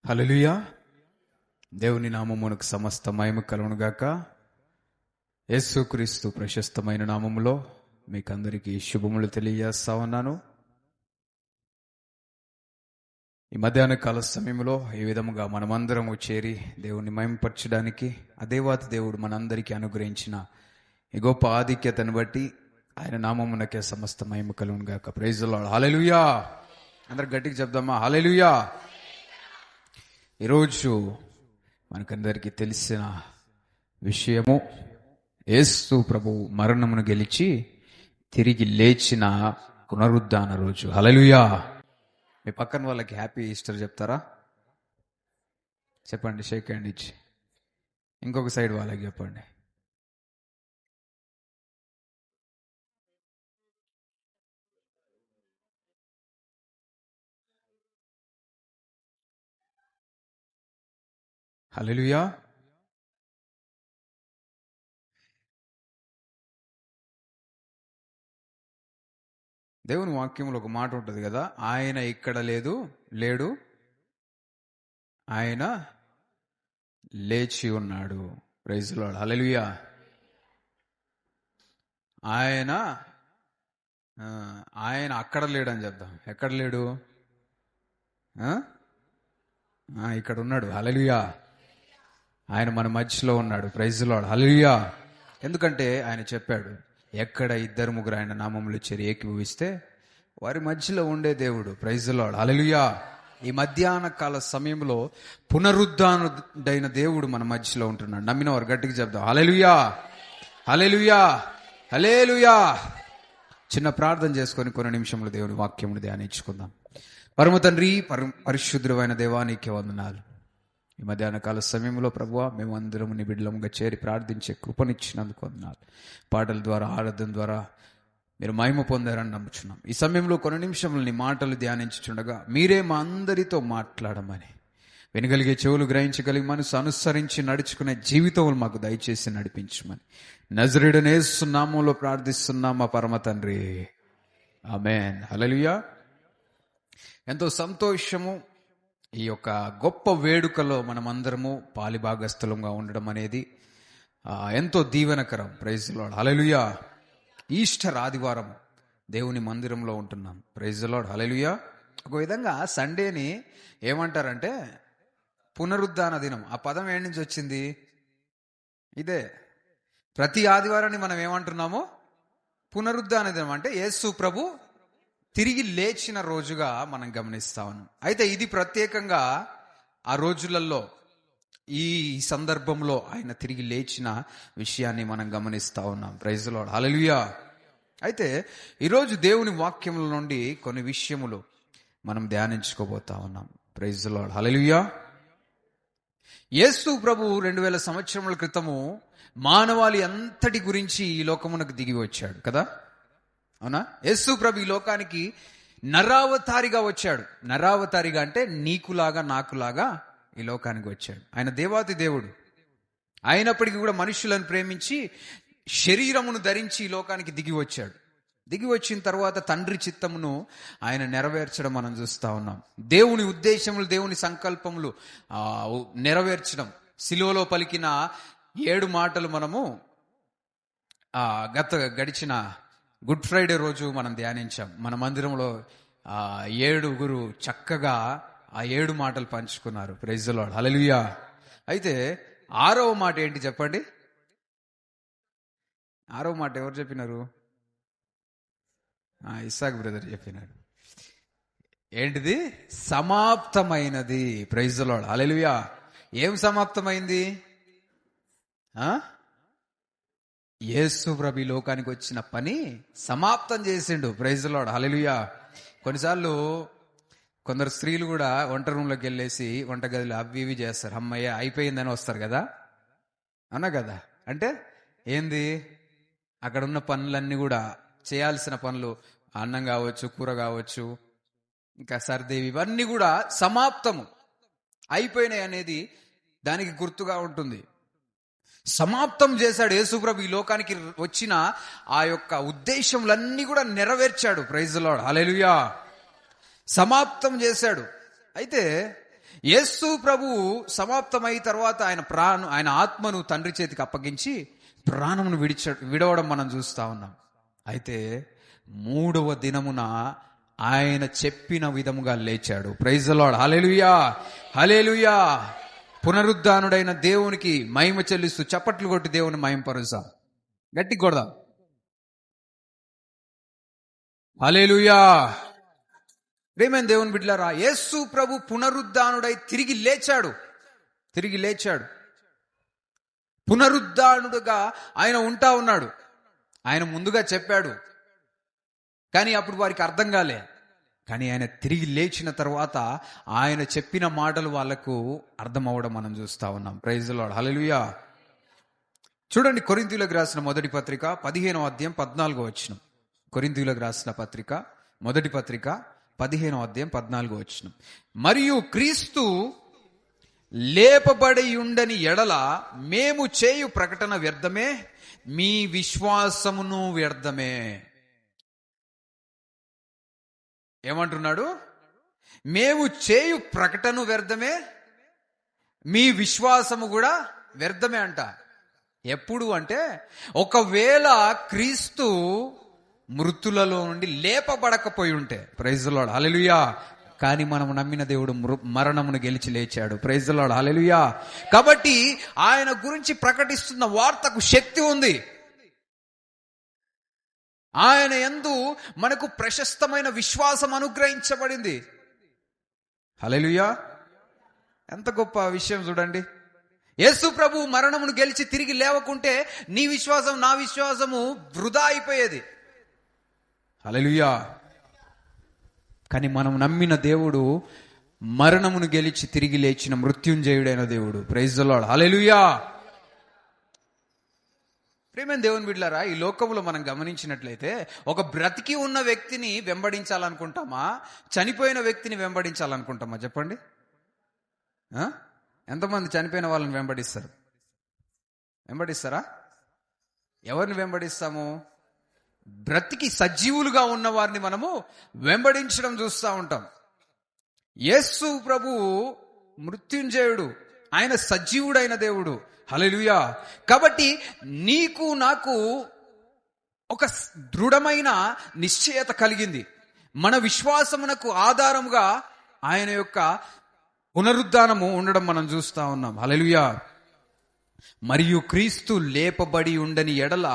హల్లెలూయా. దేవుని నామమునకు సమస్త మహిమ కలుగునుగాక. యేసుక్రీస్తు ప్రశస్తమైన నామములో మీకందరికీ శుభములు తెలియజేస్తా ఉన్నాను. ఈ మధ్యాహ్న కాల సమయంలో ఈ విధముగా మనమందరము చేరి దేవుని మహిమపరచడానికి ఆ దేవాతి దేవుడు మనందరికీ అనుగ్రహించిన ఈ గొప్ప ఆధిక్యతను బట్టి ఆయన నామమునకే సమస్త మహిమ కలుగునుగాక. Praise the Lord. హల్లెలూయా. అందరు గట్టిగా చెప్దామా? హల్లెలూయా. ఈరోజు మనకందరికీ తెలిసిన విషయము, యేసు ప్రభు మరణమును గెలిచి తిరిగి లేచిన పునరుద్ధాన రోజు. హల్లెలూయా. మీ పక్కన వాళ్ళకి హ్యాపీ ఈస్టర్ చెప్తారా? చెప్పండి, షేక్ హ్యాండ్ ఇచ్చి. ఇంకొక సైడ్ వాళ్ళకి చెప్పండి. హల్లెలూయా. దేవుని వాక్యంలో ఒక మాట ఉంటుంది కదా, ఆయన ఇక్కడ లేడు, ఆయన లేచి ఉన్నాడు. Praise the Lord. హల్లెలూయా. ఆయన అక్కడ లేడని చెప్దాం. ఎక్కడ లేడు? ఇక్కడ ఉన్నాడు. హల్లెలూయా. ఆయన మన మధ్యలో ఉన్నాడు. Praise the Lord. హల్లెలూయా. ఎందుకంటే ఆయన చెప్పాడు, ఎక్కడ ఇద్దరు ముగ్గురు ఆయన నామములు చేరి ఏకీభవిస్తే వారి మధ్యలో ఉండే దేవుడు. Praise the Lord. హల్లెలూయా. ఈ మధ్యాహ్న కాల సమయంలో పునరుద్ధానుడైన దేవుడు మన మధ్యలో ఉంటున్నాడు. నమ్మిన వారు గట్టిగా చెప్దాం. హల్లెలూయా, హల్లెలూయా, హల్లెలూయా. చిన్న ప్రార్థన చేసుకొని కొన్ని నిమిషంలో దేవుని వాక్యమును ధ్యానించుకుందాం. పరమ తండ్రి, పరిశుద్ధుడైన దేవానికి వందనాలు. ఈ మధ్యాహ్న కాల సమయంలో ప్రభువా, మేము అందరం నీ బిడ్డలముగా చేరి ప్రార్థించే కృపనిచ్చినందుకు వందనాలు. పాటల ద్వారా, ఆరాధన ద్వారా మీరు మహిమ పొందారని నమ్ముచున్నాం. ఈ సమయంలో కొన్ని నిమిషములు నీ మాటలు ధ్యానించుచుండగా మీరే మా అందరితో మాట్లాడమని, వినగలిగే చెవులు గ్రహించగలిగి మనసు అనుసరించి నడుచుకునే జీవితం మాకు దయచేసి నడిపించమని నజరేయుడైన యేసు నామములో ప్రార్థిస్తున్నాం మా పరమ తండ్రి. ఆమేన్. హల్లెలూయా. ఎంతో సంతోషము. ఈ యొక్క గొప్ప వేడుకలో మనమందరము పాలిభాగస్థులంగా ఉండడం అనేది ఎంతో దీవెనకరం. Praise the Lord. Hallelujah. Easter ఆదివారం దేవుని మందిరంలో ఉంటున్నాం. Praise the Lord. హల్లెలూయా. ఒక విధంగా సండేని ఏమంటారంటే పునరుద్ధాన దినం. ఆ పదం ఏడి నుంచి వచ్చింది? ఇదే. ప్రతి ఆదివారాన్ని మనం ఏమంటున్నాము? పునరుద్ధాన దినం. అంటే యేసు ప్రభు తిరిగి లేచిన రోజుగా మనం గమనిస్తా ఉన్నాం. అయితే ఇది ప్రత్యేకంగా ఆ రోజులలో ఈ సందర్భంలో ఆయన తిరిగి లేచిన విషయాన్ని మనం గమనిస్తా ఉన్నాం. Praise the Lord. హల్లెలూయా. అయితే ఈరోజు దేవుని వాక్యముల నుండి కొన్ని విషయములు మనం ధ్యానించుకోబోతా ఉన్నాం. Praise the Lord. Hallelujah. Yesu ప్రభు 2000 సంవత్సరముల క్రితము మానవాళి అంతటి గురించి ఈ లోకమునకు దిగి వచ్చాడు కదా, అవునా? యేసు ప్రభు ఈ లోకానికి నరావతారిగా వచ్చాడు. నరావతారిగా అంటే నీకులాగా నాకులాగా ఈ లోకానికి వచ్చాడు. ఆయన దేవాతి దేవుడు అయినప్పటికీ కూడా మనుషులను ప్రేమించి శరీరమును ధరించి ఈ లోకానికి దిగి వచ్చాడు. దిగి వచ్చిన తర్వాత తండ్రి చిత్తమును ఆయన నెరవేర్చడం మనం చూస్తా ఉన్నాం. దేవుని ఉద్దేశములు, దేవుని సంకల్పములు నెరవేర్చడం. సిలువలో పలికిన 7 మాటలు మనము గడిచిన గుడ్ ఫ్రైడే రోజు మనం ధ్యానించాం. మన మందిరంలో 7 చక్కగా ఆ 7 మాటలు పంచుకున్నారు. Praise the Lord. హల్లెలూయా. అయితే 6వ మాట ఏంటి చెప్పండి? 6వ మాట ఎవరు చెప్పినారు? ఇస్సాక్ బ్రదర్ చెప్పినారు. ఏంటిది? సమాప్తమైనది. Praise the Lord. హల్లెలూయా. ఏం సమాప్తమైంది? యేసు ప్రభు లోకానికి వచ్చిన పని సమాప్తం చేసిండు. Praise the Lord. హల్లెలూయా. కొన్నిసార్లు కొందరు స్త్రీలు కూడా వంట రూమ్లోకి వెళ్ళేసి వంటగదిలో అవి ఇవి చేస్తారు. అమ్మయ్య అయిపోయిందని వస్తారు కదా, అన్నా కదా. అంటే ఏంది? అక్కడ ఉన్న పనులన్నీ కూడా, చేయాల్సిన పనులు, అన్నం కావచ్చు, కూర కావచ్చు, ఇంకా సర్దేవి, ఇవన్నీ కూడా సమాప్తము అయిపోయినాయి అనేది దానికి గుర్తుగా ఉంటుంది. సమాప్తం చేశాడు యేసుప్రభు. ఈ లోకానికి వచ్చిన ఆ యొక్క ఉద్దేశములన్నీ కూడా నెరవేర్చాడు. Praise the Lord. హల్లెలూయా. సమాప్తం చేశాడు. అయితే యేసు ప్రభువు సమాప్తమై తర్వాత ఆయన ఆత్మను తండ్రి చేతికి అప్పగించి ప్రాణమును విడవడం మనం చూస్తా ఉన్నాం. అయితే 3వ దినమున ఆయన చెప్పిన విధముగా లేచాడు. Praise the Lord. Hallelujah, hallelujah. పునరుద్ధానుడైన దేవునికి మహిమ చెల్లిస్తూ చప్పట్లు కొట్టి దేవుని మహిమపరుస్తాం. గట్టిగా కొడదాం. హల్లెలూయా. ప్రియమైన దేవుని బిడ్డలారా, యేసు ప్రభు పునరుద్ధానుడై తిరిగి లేచాడు. పునరుద్ధానుడుగా ఆయన ఉంటా ఉన్నాడు. ఆయన ముందుగా చెప్పాడు, కానీ అప్పుడు వారికి అర్థం కాలే. కానీ ఆయన తిరిగి లేచిన తర్వాత ఆయన చెప్పిన మాటలు వాళ్ళకు అర్థం అవ్వడం మనం చూస్తా ఉన్నాం. Praise the Lord. హల్లెలూయా. చూడండి, కొరింథీయులకు రాసిన మొదటి పత్రిక 15వ అధ్యాయం 14వ వచనం. కొరింథీయులకు రాసిన పత్రిక, మొదటి పత్రిక 15వ అధ్యాయం 14వ వచనం. మరియు క్రీస్తు లేపబడి ఉండని ఎడల మేము చేయు ప్రకటన వ్యర్థమే, మీ విశ్వాసమును వ్యర్థమే. ఏమంటున్నాడు? మేము చేయు ప్రకటన వ్యర్థమే, మీ విశ్వాసము కూడా వ్యర్థమే అంట. ఎప్పుడు అంటే, ఒకవేళ క్రీస్తు మృతులలో నుండి లేపబడకపోయి ఉంటే. Praise the Lord. హల్లెలూయా. కానీ మనం నమ్మిన దేవుడు మరణమును గెలిచి లేచాడు. Praise the Lord. హల్లెలూయా. కాబట్టి ఆయన గురించి ప్రకటిస్తున్న వార్తకు శక్తి ఉంది. ఆయన యందు మనకు ప్రశస్తమైన విశ్వాసం అనుగ్రహించబడింది. హల్లెలూయా. ఎంత గొప్ప విషయం చూడండి. యేసు ప్రభు మరణమును గెలిచి తిరిగి లేవకుంటే నీ విశ్వాసం, నా విశ్వాసము వృధా అయిపోయేది. హల్లెలూయా. కానీ మనం నమ్మిన దేవుడు మరణమును గెలిచి తిరిగి లేచిన మృత్యుంజయుడైన దేవుడు. Praise the Lord. హల్లెలూయా. ప్రియమైన దేవుని బిడ్డలారా, ఈ లోకంలో మనం గమనించినట్లయితే ఒక బ్రతికి ఉన్న వ్యక్తిని వెంబడించాలనుకుంటామా, చనిపోయిన వ్యక్తిని వెంబడించాలనుకుంటామా? చెప్పండి. ఎంతమంది చనిపోయిన వాళ్ళని వెంబడిస్తారా? ఎవరిని వెంబడిస్తాము? బ్రతికి సజీవులుగా ఉన్న వారిని మనము వెంబడించడం చూస్తూ ఉంటాం. యేసు ప్రభు మృత్యుంజయుడు, ఆయన సజీవుడైన దేవుడు. హల్లెలూయా. కాబట్టి నీకు నాకు ఒక దృఢమైన నిశ్చయత కలిగింది. మన విశ్వాసమునకు ఆధారముగా ఆయన యొక్క పునరుద్ధానము ఉండడం మనం చూస్తా ఉన్నాం. హల్లెలూయా. మరియు క్రీస్తు లేపబడి ఉండని ఎడల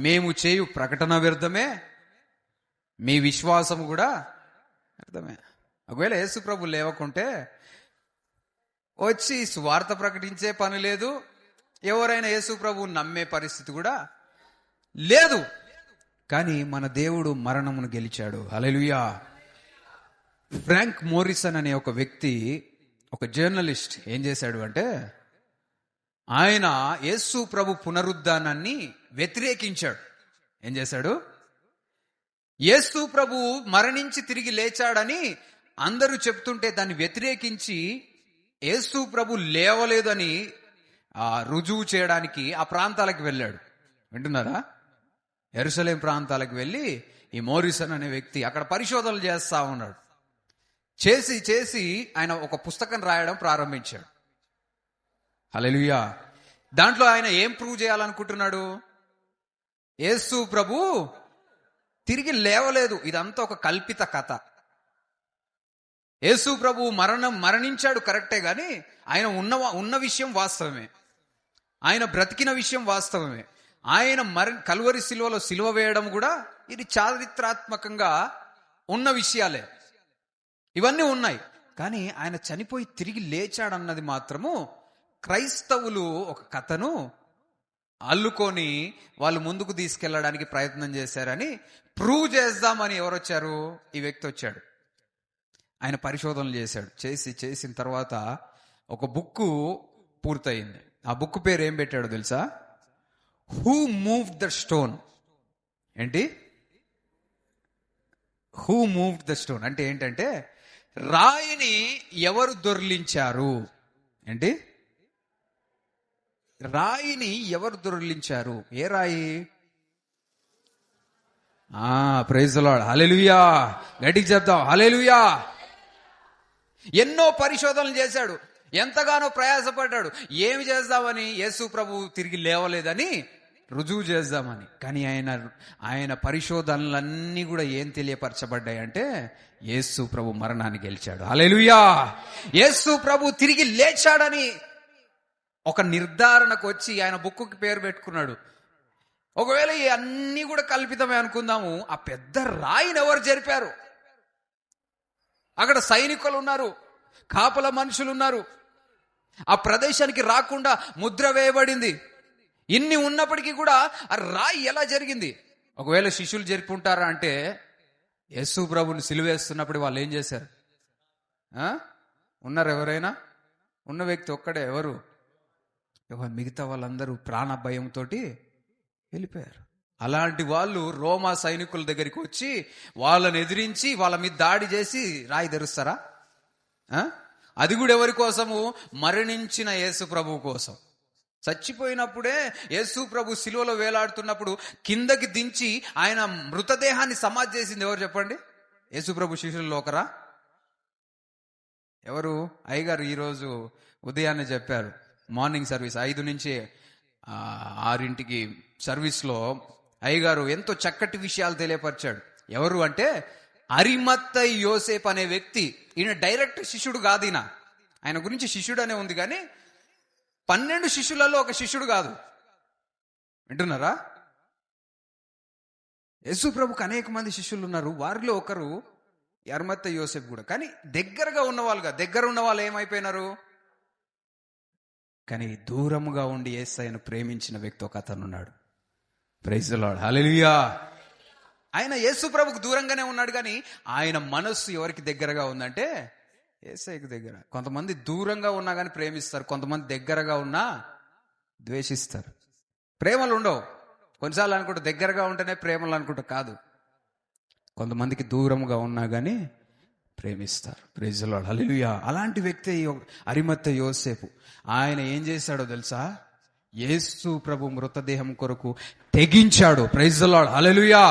మేము చేయు ప్రకటన వ్యర్థమే, మీ విశ్వాసము కూడా వ్యర్థమే. ఒకవేళ యేసు ప్రభు లేవకుంటే వచ్చి సువార్త ప్రకటించే పని లేదు, ఎవరైనా యేసు ప్రభువుని నమ్మే పరిస్థితి కూడా లేదు. కానీ మన దేవుడు మరణమును గెలిచాడు. హల్లెలూయా. ఫ్రాంక్ మోరిసన్ అనే ఒక వ్యక్తి, ఒక జర్నలిస్ట్ ఏం చేశాడు అంటే, ఆయన యేసు ప్రభు పునరుద్ధానాన్ని వ్యతిరేకించాడు. ఏం చేశాడు? యేసు ప్రభు మరణించి తిరిగి లేచాడని అందరూ చెప్తుంటే దాన్ని వ్యతిరేకించి యేసు ప్రభు లేవలేదని రుజువు చేయడానికి ఆ ప్రాంతాలకు వెళ్ళాడు. వింటున్నారా? యెరూషలేం ప్రాంతాలకు వెళ్ళి ఈ మోరిసన్ అనే వ్యక్తి అక్కడ పరిశోధనలు చేస్తా ఉన్నాడు. చేసి ఆయన ఒక పుస్తకం రాయడం ప్రారంభించాడు. హల్లెలూయా. దాంట్లో ఆయన ఏం ప్రూవ్ చేయాలనుకుంటున్నాడు? యేసు ప్రభు తిరిగి లేవలేదు, ఇదంతా ఒక కల్పిత కథ. యేసు ప్రభు మరణించాడు కరెక్టే, గాని ఆయన ఉన్న విషయం వాస్తవమే, ఆయన బ్రతికిన విషయం వాస్తవమే, ఆయన కల్వరి శిలువలో శిలువ వేయడం కూడా ఇది చారిత్రాత్మకంగా ఉన్న విషయాలే. ఇవన్నీ ఉన్నాయి. కానీ ఆయన చనిపోయి తిరిగి లేచాడన్నది మాత్రము క్రైస్తవులు ఒక కథను అల్లుకొని వాళ్ళు ముందుకు తీసుకెళ్లడానికి ప్రయత్నం చేశారని ప్రూవ్ చేద్దామని ఎవరు వచ్చారు? ఈ వ్యక్తి వచ్చాడు. ఆయన పరిశోధనలు చేశాడు. చేసిన తర్వాత ఒక బుక్ పూర్తయింది. ఆ బుక్ పేరు ఏం పెట్టాడో తెలుసా? Who moved the stone. ఏంటి? హూ మూవ్డ్ ద స్టోన్ అంటే ఏంటంటే రాయిని ఎవరు దొర్లించారు. ఏంటి? రాయిని ఎవరు దొర్లించారు? ఏ రాయి? Praise the Lord. హల్లెలూయా. గట్టిగా చెప్తాం హల్లెలూయా. ఎన్నో పరిశోధనలు చేశాడు, ఎంతగానో ప్రయాసపడ్డాడు. ఏమి చేద్దామని? యేసు ప్రభు తిరిగి లేవలేదని రుజువు చేద్దామని. కానీ ఆయన పరిశోధనలన్నీ కూడా ఏం తెలియపరచబడ్డాయంటే యేసు ప్రభు మరణాన్ని గెలిచాడు. హల్లెలూయా! యేసు ప్రభు తిరిగి లేచాడని ఒక నిర్ధారణకు వచ్చి ఆయన బుక్కుకి పేరు పెట్టుకున్నాడు. ఒకవేళ ఈ అన్నీ కూడా కల్పితమే అనుకుందాము, ఆ పెద్ద రాయిని ఎవరు జరిపారు? అక్కడ సైనికులు ఉన్నారు, కాపల మనుషులు ఉన్నారు, ఆ ప్రదేశానికి రాకుండా ముద్ర వేయబడింది. ఇన్ని ఉన్నప్పటికీ కూడా ఆ రాయి ఎలా జరిగింది? ఒకవేళ శిష్యులు జరిపి ఉంటారా అంటే, యేసు ప్రభుని సిలువేస్తున్నప్పుడు వాళ్ళు ఏం చేశారు? ఉన్నారు ఎవరైనా? ఉన్న వ్యక్తి ఒక్కడే, ఎవరు? మిగతా వాళ్ళందరూ ప్రాణ భయంతో వెళ్ళిపోయారు. అలాంటి వాళ్ళు రోమా సైనికుల దగ్గరికి వచ్చి వాళ్ళని ఎదిరించి వాళ్ళ మీద దాడి చేసి రాయి తెరుస్తారా? అది కూడా ఎవరి కోసము? మరణించిన యేసు ప్రభు కోసం. చచ్చిపోయినప్పుడే యేసు ప్రభు సిలువలో వేలాడుతున్నప్పుడు కిందకి దించి ఆయన మృతదేహాన్ని సమాధి చేసింది ఎవరు చెప్పండి? యేసు ప్రభు శిష్యుల్లో ఒకరా? ఎవరు? అయ్యగారు ఈరోజు ఉదయాన్నే చెప్పారు, మార్నింగ్ సర్వీస్ 5 నుంచి 6 సర్వీస్లో అయ్యగారు ఎంతో చక్కటి విషయాలు తెలియపరిచాడు. ఎవరు అంటే అరిమత్తయి యోసేపు అనే వ్యక్తి. ఈయన డైరెక్ట్ శిష్యుడు కాదు. ఆయన గురించి శిష్యుడు అనే ఉంది, కానీ 12 శిష్యులలో ఒక శిష్యుడు కాదు. వింటున్నారా? యేసు ప్రభుకు అనేక మంది శిష్యులు ఉన్నారు, వారిలో ఒకరు అరిమత్తయి యోసేపు కూడా. కానీ దగ్గరగా ఉన్నవాళ్ళుగా, దగ్గర ఉన్న వాళ్ళు ఏమైపోయినారు? కానీ దూరముగా ఉండి యేసయ్యను ప్రేమించిన వ్యక్తి ఒక అతను ఉన్నాడు. Praise the Lord, hallelujah. ఆయన యేసు ప్రభుకు దూరంగానే ఉన్నాడు, కానీ ఆయన మనస్సు ఎవరికి దగ్గరగా ఉందంటే యేసయ్యకు దగ్గర. కొంతమంది దూరంగా ఉన్నా కానీ ప్రేమిస్తారు, కొంతమంది దగ్గరగా ఉన్నా ద్వేషిస్తారు. ప్రేమలు ఉండవు. కొన్నిసార్లు అనుకుంటా దగ్గరగా ఉంటేనే ప్రేమలు అనుకుంటా, కాదు. కొంతమందికి దూరంగా ఉన్నా కానీ ప్రేమిస్తారు. ప్రైజ్ ది లార్డ్, హల్లెలూయా. అలాంటి వ్యక్తి అరిమత్తయి యోసేపు. ఆయన ఏం చేశాడో తెలుసా? యేసు ప్రభు మృతదేహం కొరకు తెగించాడు. ప్రైజ్ ది లార్డ్, హల్లెలూయా.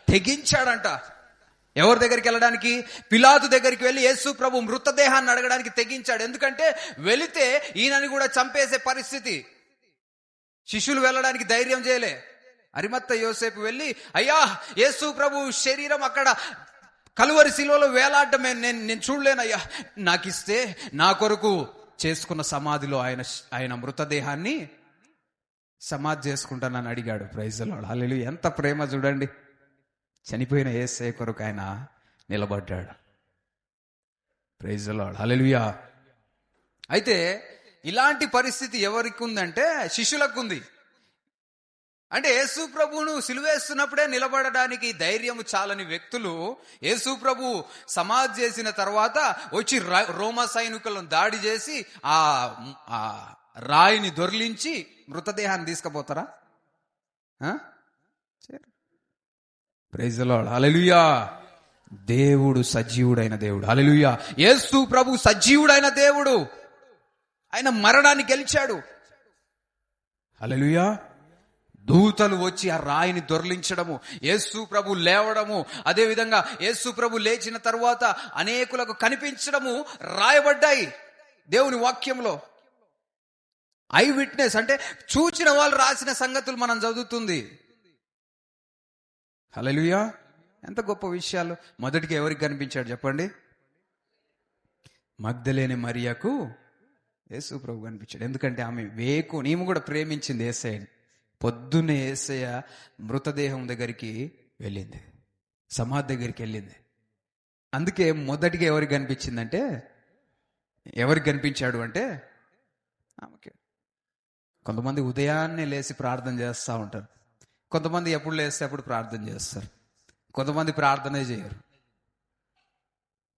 తెగించాడంట. ఎవరి దగ్గరికి వెళ్ళడానికి? పిలాతు దగ్గరికి వెళ్ళి యేసు ప్రభు మృతదేహాన్ని అడగడానికి తెగించాడు. ఎందుకంటే వెళితే ఈయనని కూడా చంపేసే పరిస్థితి. శిష్యులు వెళ్ళడానికి ధైర్యం చేయలే. అరిమత్తయి యోసేపు వెళ్ళి, అయ్యా యేసు ప్రభు శరీరం అక్కడ కలువరి శిలువలో వేలాడటమే నేను చూడలేనయ్యా, నాకు ఇస్తే నా కొరకు చేసుకున్న సమాధిలో ఆయన మృతదేహాన్ని సమాధి చేసుకుంటానని అడిగాడు. ప్రైజ్ ది లార్డ్, హల్లెలూయా. ఎంత ప్రేమ చూడండి. చనిపోయిన యేసయ్య కొరకు ఆయన నిలబడ్డాడు. Praise the Lord, hallelujah. అయితే ఇలాంటి పరిస్థితి ఎవరికి ఉందంటే శిష్యులకు ఉంది. అంటే యేసు ప్రభువును సిలువేస్తున్నప్పుడే నిలబడడానికి ధైర్యం చాలని వ్యక్తులు యేసు ప్రభు సమాధి చేసిన తర్వాత వచ్చి రోమా సైనికులను దాడి చేసి ఆ రాయిని దొర్లించి మృతదేహాన్ని తీసుకుపోతారా? Praise the Lord, hallelujah. దేవుడు సజీవుడైన దేవుడు. హల్లెలూయా. యేసు ప్రభు సజీవుడైన దేవుడు. ఆయన మరణాన్ని గెలిచాడు. హల్లెలూయా. దూతలు వచ్చి ఆ రాయిని దొర్లించడము, యేసు ప్రభు లేవడము, అదే విధంగా యేసు ప్రభు లేచిన తరువాత అనేకులకు కనిపించడము రాయబడ్డాయి దేవుని వాక్యంలో. ఐ విట్నెస్ అంటే చూచిన వాళ్ళు రాసిన సంగతులు మనం చదువుతుంది. హల్లెలూయా. ఎంత గొప్ప విషయాలు. మొదటిగా ఎవరికి కనిపించాడు చెప్పండి? మగ్దలేని మరియకు యేసు ప్రభు కనిపించాడు. ఎందుకంటే ఆమె ఈమె కూడా ప్రేమించింది యేసయ్యని. పొద్దున్నే యేసయ్య మృతదేహం దగ్గరికి వెళ్ళింది, సమాధి దగ్గరికి వెళ్ళింది. అందుకే మొదటిగా ఎవరికి కనిపించిందంటే, ఎవరికి కనిపించాడు అంటే ఆమెకి. కొంతమంది ఉదయాన్నే లేచి ప్రార్థన చేస్తూ ఉంటారు, కొంతమంది ఎప్పుడు లేస్తే అప్పుడు ప్రార్థన చేస్తారు, కొంతమంది ప్రార్థనే చేయరు.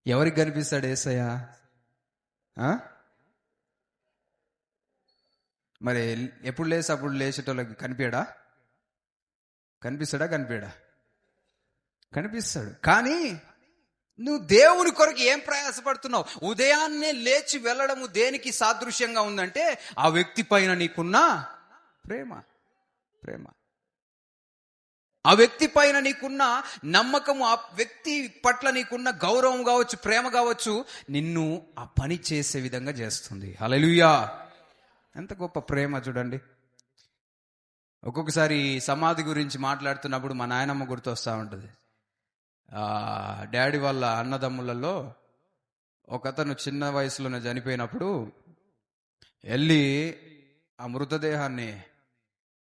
ఎవరికి కనిపిస్తాడు యేసయ్య? మరి ఎప్పుడు లేసి అప్పుడు లేచేటోళ్ళకి కనిపించడా? కనిపిస్తాడా? కనిపిస్తాడు. కానీ నువ్వు దేవుని కొరకు ఏం ప్రయాసపడుతున్నావు? ఉదయాన్నే లేచి వెళ్ళడము దేనికి సాదృశ్యంగా ఉందంటే ఆ వ్యక్తి పైన నీకున్న ప్రేమ. ఆ వ్యక్తి పైన నీకున్న నమ్మకము, ఆ వ్యక్తి పట్ల నీకున్న గౌరవం కావచ్చు, ప్రేమ కావచ్చు, నిన్ను ఆ పని చేసే విధంగా చేస్తుంది. హల్లెలూయా! ఎంత గొప్ప ప్రేమ చూడండి. ఒక్కొక్కసారి సమాధి గురించి మాట్లాడుతున్నప్పుడు మా నాయనమ్మ గుర్తొస్తూ ఉంటుంది. డాడీ వాళ్ళ అన్నదమ్ములలో ఒకతను చిన్న వయసులోనే చనిపోయినప్పుడు వెళ్ళి ఆ మృతదేహాన్ని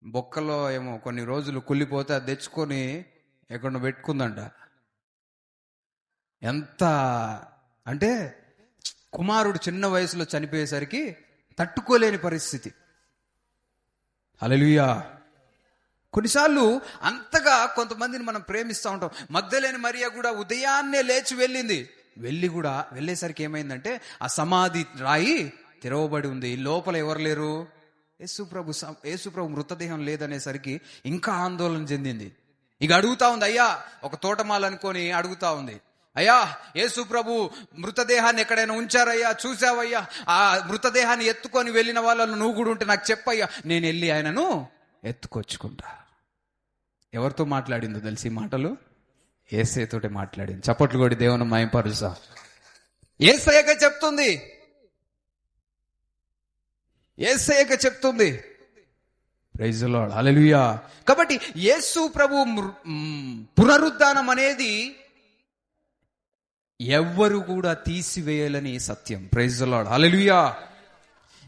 బొక్కలో ఏమో కొన్ని రోజులు కుళ్ళిపోతే అది తెచ్చుకొని ఎక్కడ పెట్టుకుందంట. ఎంత అంటే కుమారుడు చిన్న వయసులో చనిపోయేసరికి తట్టుకోలేని పరిస్థితి. హల్లెలూయా! కొన్నిసార్లు అంతగా కొంతమందిని మనం ప్రేమిస్తూ ఉంటాం. మగ్దలేని మరియ కూడా ఉదయాన్నే లేచి వెళ్ళేసరికి ఏమైందంటే ఆ సమాధి రాయి తెరవబడి ఉంది. లోపల ఎవరు లేరు? యేసుప్రభు మృతదేహం లేదనేసరికి ఇంకా ఆందోళన చెందింది. ఇక అడుగుతా ఉంది, అయ్యా, ఒక తోటమాల అనుకొని అడుగుతా ఉంది, అయ్యా, యేసుప్రభు మృతదేహాన్ని ఎక్కడైనా ఉంచారయ్యా, చూసావయ్యా? ఆ మృతదేహాన్ని ఎత్తుకొని వెళ్ళిన వాళ్ళను నువ్వు కూడా ఉంటే నాకు చెప్పయ్యా, నేను వెళ్ళి ఆయనను ఎత్తుకొచ్చుకుంటా. ఎవరితో మాట్లాడిందో తెలిసి మాటలు? యేసయ్యతోటే మాట్లాడింది. చప్పట్లు కొట్టి దేవుని మహిమపరుస్తా. యేసయ్యకే చెప్తుంది. Praise the Lord. హల్లెలూయా! కాబట్టి యేసు ప్రభు పునరుద్ధానం అనేది ఎవ్వరు కూడా తీసివేయాలని సత్యం. Praise the Lord. Hallelujah!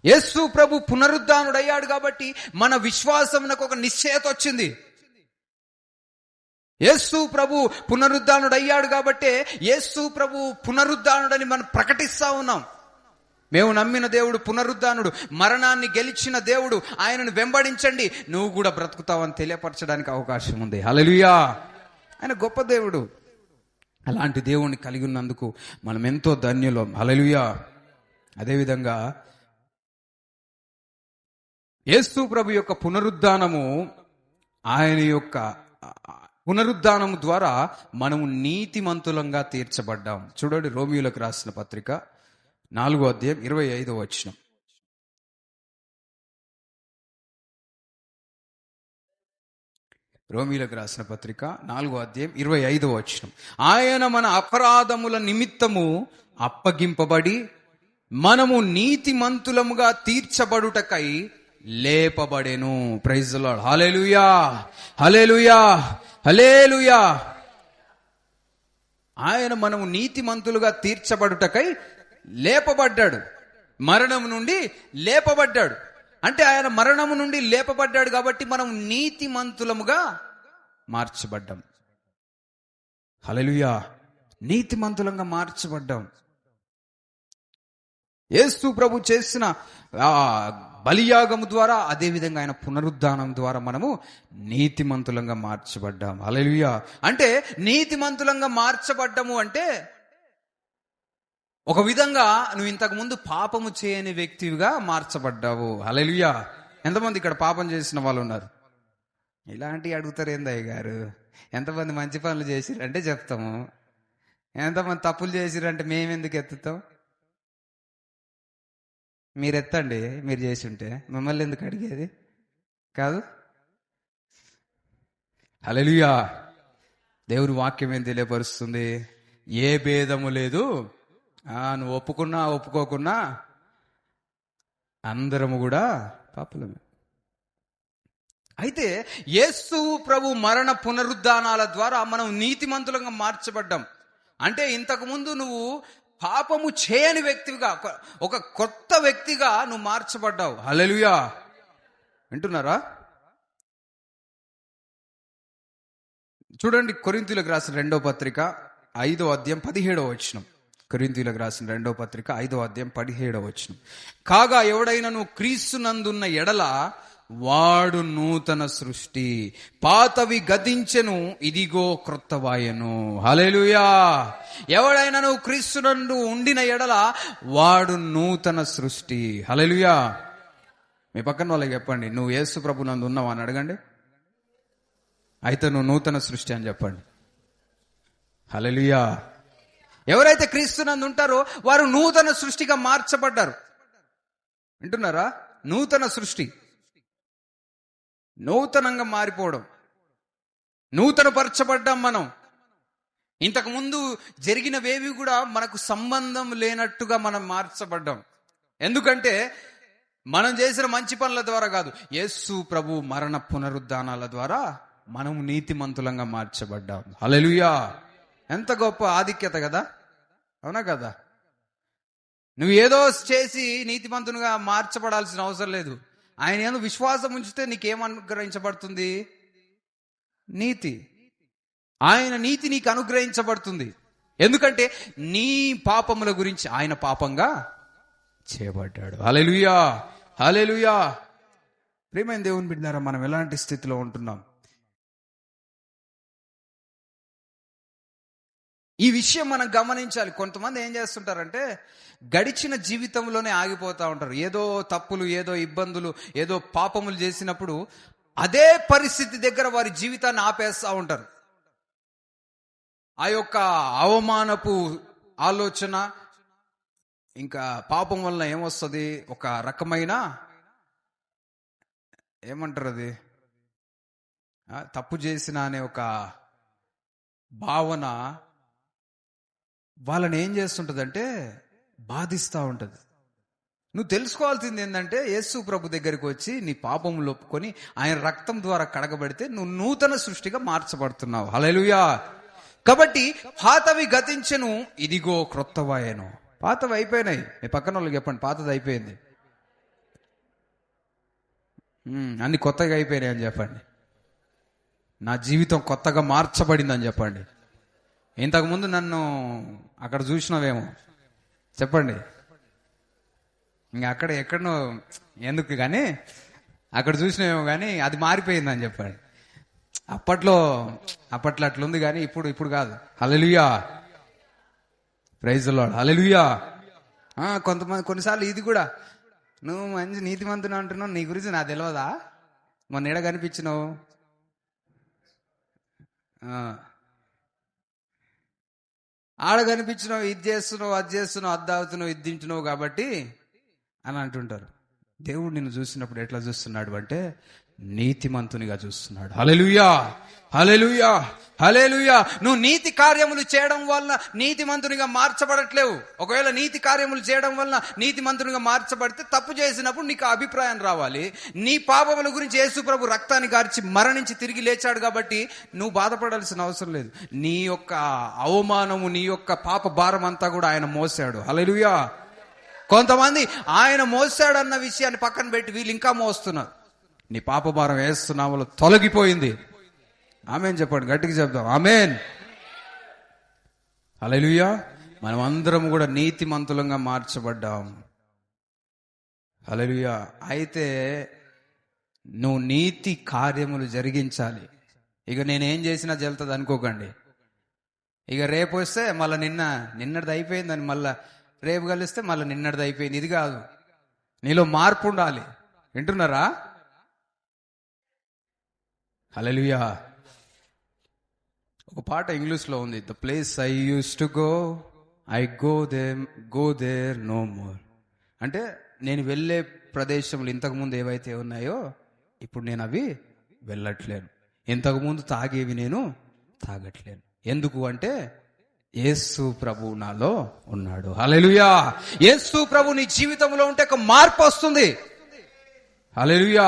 Yesu ప్రభు పునరుద్ధానుడయ్యాడు కాబట్టి మన విశ్వాసమునకు ఒక నిశ్చయత వచ్చింది. యేసు ప్రభు పునరుద్ధానుడయ్యాడు కాబట్టి యేసు ప్రభు పునరుద్ధానుడని మనం ప్రకటిస్తా ఉన్నాం. మేము నమ్మిన దేవుడు పునరుద్ధానుడు, మరణాన్ని గెలిచిన దేవుడు. ఆయనను వెంబడించండి, నువ్వు కూడా బ్రతుకుతావని తెలియపరచడానికి అవకాశం ఉంది. హల్లెలూయా! ఆయన గొప్ప దేవుడు. అలాంటి దేవుణ్ణి కలిగి ఉన్నందుకు మనం ఎంతో ధన్యులం. హల్లెలూయా! అదేవిధంగా యేసు ప్రభు యొక్క పునరుద్ధానము, ఆయన యొక్క పునరుద్ధానము ద్వారా మనము నీతిమంతులంగా తీర్చబడ్డాం. చూడండి, రోమియోలకు రాసిన పత్రిక 4వ అధ్యాయం 25వ వచనం. రోమియోలకు రాసిన పత్రిక 4వ అధ్యాయం 25వ వచనం. ఆయన మన అపరాధముల నిమిత్తము అప్పగింపబడి మనము నీతిమంతులముగా తీర్చబడుటకై లేపబడెను. Praise the Lord. Hallelujah! Hallelujah! Hallelujah! ఆయన మనము నీతిమంతులుగా తీర్చబడుటకై లేపబడ్డాడు. మరణము నుండి లేపబడ్డాడు. అంటే ఆయన మరణము నుండి లేపబడ్డాడు కాబట్టి మనం నీతిమంతులముగా మార్చబడ్డాం. హల్లెలూయా! నీతిమంతులంగా మార్చబడ్డాం. యేసు ప్రభు చేసిన బలియాగము ద్వారా, అదేవిధంగా ఆయన పునరుద్ధానం ద్వారా మనము నీతిమంతులంగా మార్చబడ్డాం. హల్లెలూయా! అంటే నీతిమంతులంగా మార్చబడ్డము అంటే ఒక విధంగా నువ్వు ఇంతకు ముందు పాపము చేయని వ్యక్తిగా మార్చబడ్డావు. హల్లెలూయా! ఎంతమంది ఇక్కడ పాపం చేసిన వాళ్ళు ఉన్నారు? ఇలాంటివి అడుగుతారు ఏందయ్య గారు? ఎంతమంది మంచి పనులు చేసిరంటే చెప్తాము, ఎంతమంది తప్పులు చేసిరంటే మేమెందుకు ఎత్తుతాం? మీరు ఎత్తండి, మీరు చేసి ఉంటే. మిమ్మల్ని ఎందుకు అడిగేది? కాదు. హల్లెలూయా! దేవుని వాక్యం ఏం తెలియపరుస్తుంది? ఏ భేదము లేదు. నువ్వు ఒప్పుకున్నా ఒప్పుకోకున్నా అందరము కూడా పాపులమే. అయితే యేసు ప్రభు మరణ పునరుద్ధానాల ద్వారా మనం నీతిమంతులంగా మార్చబడ్డాం. అంటే ఇంతకు ముందు నువ్వు పాపము చేయని వ్యక్తిగా, ఒక కొత్త వ్యక్తిగా నువ్వు మార్చబడ్డావు. హల్లెలూయా! వింటున్నారా? చూడండి, కొరింథీయులకు రాసిన 2వ పత్రిక 5వ అధ్యాయం 17వ వచనం. కొరింథీయులకు రాసిన 2వ పత్రిక 5వ అధ్యాయం 17వ వచనం. కాగా ఎవడైనను క్రీస్తునందున్న ఎడల వాడు నూతన సృష్టి, పాతవి గతించెను, ఇదిగో క్రొత్తవాయెను. హల్లెలూయా! ఎవడైనను క్రీస్తునందు ఉండిన ఎడల వాడు నూతన సృష్టి. హల్లెలూయా! మీ పక్కన వాళ్ళకి చెప్పండి, నువ్వు యేసు ప్రభు నందు ఉన్నావా అని అడగండి. అయితే నువ్వు నూతన సృష్టి అని చెప్పండి. హల్లెలూయా! ఎవరైతే క్రీస్తునందు ఉంటారో వారు నూతన సృష్టిగా మార్చబడ్డారు. వింటున్నారా? నూతన సృష్టి, నూతనంగా మారిపోవడం. నూతన పరచబడ్డాం మనం. ఇంతకు ముందు జరిగినవేవి కూడా మనకు సంబంధం లేనట్టుగా మనం మార్చబడ్డాం. ఎందుకంటే మనం చేసిన మంచి పనుల ద్వారా కాదు, యేసు ప్రభు మరణ పునరుద్ధానాల ద్వారా మనం నీతిమంతులంగా మార్చబడ్డాం. హల్లెలూయా! ఎంత గొప్ప ఆధిక్యత కదా, అవునా కదా? నువ్వు ఏదో చేసి నీతిమంతునిగా మార్చబడాల్సిన అవసరం లేదు. ఆయన ఏదో విశ్వాసం ఉంచితే నీకేం అనుగ్రహించబడుతుంది? నీతి. ఆయన నీతి నీకు అనుగ్రహించబడుతుంది. ఎందుకంటే నీ పాపముల గురించి ఆయన పాపంగా చేయబడ్డాడు. హల్లెలూయా! హల్లెలూయా! ప్రియమైన దేవుని బిడ్డలారా, మనం ఎలాంటి స్థితిలో ఉంటున్నాం? ఈ విషయం మనం గమనించాలి. కొంతమంది ఏం చేస్తుంటారంటే గడిచిన జీవితంలోనే ఆగిపోతూ ఉంటారు. ఏదో తప్పులు, ఏదో ఇబ్బందులు, ఏదో పాపములు చేసినప్పుడు అదే పరిస్థితి దగ్గర వారి జీవితాన్ని ఆపేస్తూ ఉంటారు. ఆ యొక్క అవమానపు ఆలోచన, ఇంకా పాపం వల్ల ఏమొస్తుంది? ఒక రకమైన ఏమంటారు అది, తప్పు చేసిన అనే ఒక భావన వాళ్ళని ఏం చేస్తుంటదంటే బాధిస్తూ ఉంటుంది. నువ్వు తెలుసుకోవాల్సింది ఏంటంటే యేసు ప్రభు దగ్గరికి వచ్చి నీ పాపములు ఒప్పుకొని ఆయన రక్తం ద్వారా కడగబడితే నువ్వు నూతన సృష్టిగా మార్చబడుతున్నావు. హల్లెలూయా! కాబట్టి పాతవి గతించెను, ఇదిగో క్రొత్తవాయెను. పాతవి అయిపోయినాయి. మీ పక్కన వాళ్ళకి చెప్పండి, పాతది అయిపోయింది. అన్ని కొత్తగా అయిపోయినాయి అని చెప్పండి. నా జీవితం కొత్తగా మార్చబడిందని చెప్పండి. ఇంతకుముందు నన్ను అక్కడ చూసినావేమో చెప్పండి, ఇంకా అక్కడ ఎక్కడనో ఎందుకు కానీ అక్కడ చూసినావేమో కానీ అది మారిపోయిందని చెప్పండి. అప్పట్లో అట్లుంది కానీ ఇప్పుడు కాదు. Hallelujah! Praise the Lord. Hallelujah! కొంతమంది కొన్నిసార్లు ఇది కూడా, నువ్వు మంచి నీతిమంతుని అంటున్నావు, నీ గురించి నాకు తెలియదా? మొన్న ఎడ కనిపించినావు, ఆడ కనిపించినావు, ఇది చేస్తున్నావు, అది చేస్తున్నావు, అది తాగుతున్నావు, ఇది తింటున్నావు కాబట్టి అని అంటుంటారు. దేవుడు నిన్ను చూసినప్పుడు ఎట్లా చూస్తున్నాడు అంటే నీతిమంతునిగా చూస్తున్నాడు. హల్లెలూయా! హల్లెలూయా! హల్లెలూయా! నువ్వు నీతి కార్యములు చేయడం వల్ల నీతిమంతునిగా మార్చబడట్లేవు. ఒకవేళ నీతి కార్యములు చేయడం వల్ల నీతిమంతునిగా మార్చబడితే తప్పు చేసినప్పుడు నీకు అభిప్రాయం రావాలి. నీ పాపముల గురించి యేసు ప్రభు రక్తాన్ని గార్చి మరణించి తిరిగి లేచాడు కాబట్టి నువ్వు బాధపడాల్సిన అవసరం లేదు. నీ యొక్క అవమానము, నీ యొక్క పాప భారం అంతా కూడా ఆయన మోసాడు. హల్లెలూయా! కొంతమంది ఆయన మోసాడన్న విషయాన్ని పక్కన పెట్టి వీళ్ళు ఇంకా మోస్తున్నారు. నీ పాప భారం యేసునామములో తొలగిపోయింది. ఆమేన్ చెప్పండి, గట్టిగా చెప్దాం ఆమేన్. హల్లెలూయా! మనం అందరం కూడా నీతిమంతులంగా మార్చబడ్డాం. హల్లెలూయా! అయితే నువ్వు నీతి కార్యములు జరిగించాలి. ఇక నేనేం చేసినా జల్లుతుంది అనుకోకండి. ఇక రేపు వస్తే మళ్ళీ నిన్నటిది అయిపోయిందని మళ్ళీ రేపు కలిస్తే మళ్ళీ నిన్నటిది అయిపోయింది. ఇది కాదు, నీలో మార్పు ఉండాలి. వింటున్నారా? హల్లెలూయా! ఒక పాట ఇంగ్లీష్లో ఉంది, the place I used to go I go there no more. అంటే నేను వెళ్ళే ప్రదేశంలో ఇంతకుముందు ఏవైతే ఉన్నాయో ఇప్పుడు నేను అవి వెళ్ళట్లేను. ఇంతకుముందు తాగేవి నేను తాగట్లేను. ఎందుకు అంటే యేసు ప్రభు నాలో ఉన్నాడు. హల్లెలూయా! యేసు ప్రభు నీ జీవితంలో ఉంటే ఒక మార్పు వస్తుంది. హల్లెలూయా!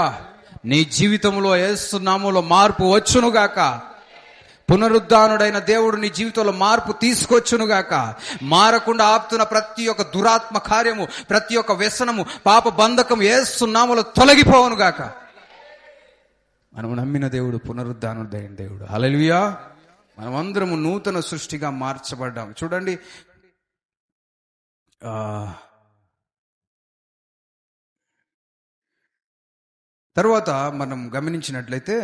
నీ జీవితంలో యేసు నామములో మార్పు వచ్చునుగాక. పునరుద్ధానుడైన దేవుడు నీ జీవితంలో మార్పు తీసుకొచ్చునుగాక. మారకుండా ఆపుతున్న ప్రతి ఒక్క దురాత్మ కార్యము, ప్రతి ఒక్క వ్యసనము, పాప బంధకం యేసు నామములో తొలగిపోవునుగాక. మనం నమ్మిన దేవుడు పునరుద్ధానుడైన దేవుడు. హల్లెలూయా! మనమందరము నూతన సృష్టిగా మార్చబడ్డాం. చూడండి, తర్వాత మనం గమనించినట్లయితే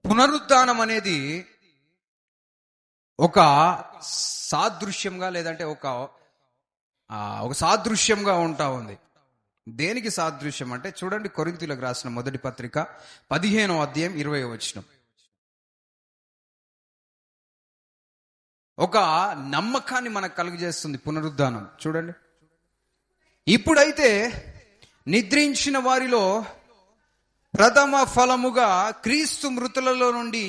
పునరుద్ధానం అనేది ఒక సాదృశ్యంగా లేదంటే ఒక సాదృశ్యంగా ఉంటా ఉంది. దేనికి సాదృశ్యం అంటే చూడండి, కొరింథీయులకు రాసిన మొదటి పత్రిక 15వ అధ్యాయం 20వ వచనం. ఒక నమ్మకాన్ని మనకు కలుగజేస్తుంది పునరుద్ధానం. చూడండి, ఇప్పుడైతే నిద్రించిన వారిలో ప్రథమ ఫలముగా క్రీస్తు మృతులలో నుండి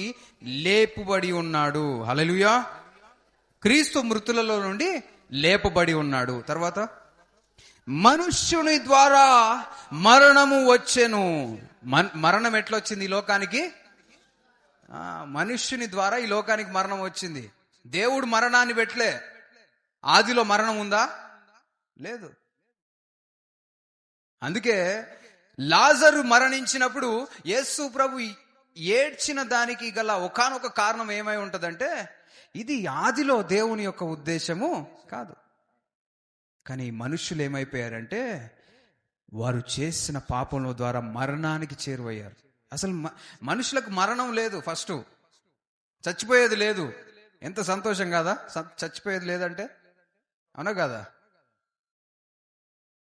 లేపుబడి ఉన్నాడు. హల్లెలూయా. క్రీస్తు మృతులలో నుండి లేపబడి ఉన్నాడు. తర్వాత మనుష్యుని ద్వారా మరణము వచ్చెను. మరణం ఎట్లా వచ్చింది ఈ లోకానికి? మనుష్యుని ద్వారా ఈ లోకానికి మరణం వచ్చింది. దేవుడు మరణాన్ని పెట్టలే. ఆదిలో మరణం ఉందా? లేదు. అందుకే లాజరు మరణించినప్పుడు యేసు ప్రభు ఏడ్చిన దానికి గల ఒకానొక కారణం ఏమై ఉంటదంటే, ఇది ఆదిలో దేవుని యొక్క ఉద్దేశము కాదు. కానీ మనుష్యులు ఏమైపోయారంటే, వారు చేసిన పాపంలో ద్వారా మరణానికి చేరువయ్యారు. అసలు మనుషులకు మరణం లేదు. ఫస్ట్ చచ్చిపోయేది లేదు. ఎంత సంతోషం కాదా? చచ్చిపోయేది లేదంటే, అవునా కదా?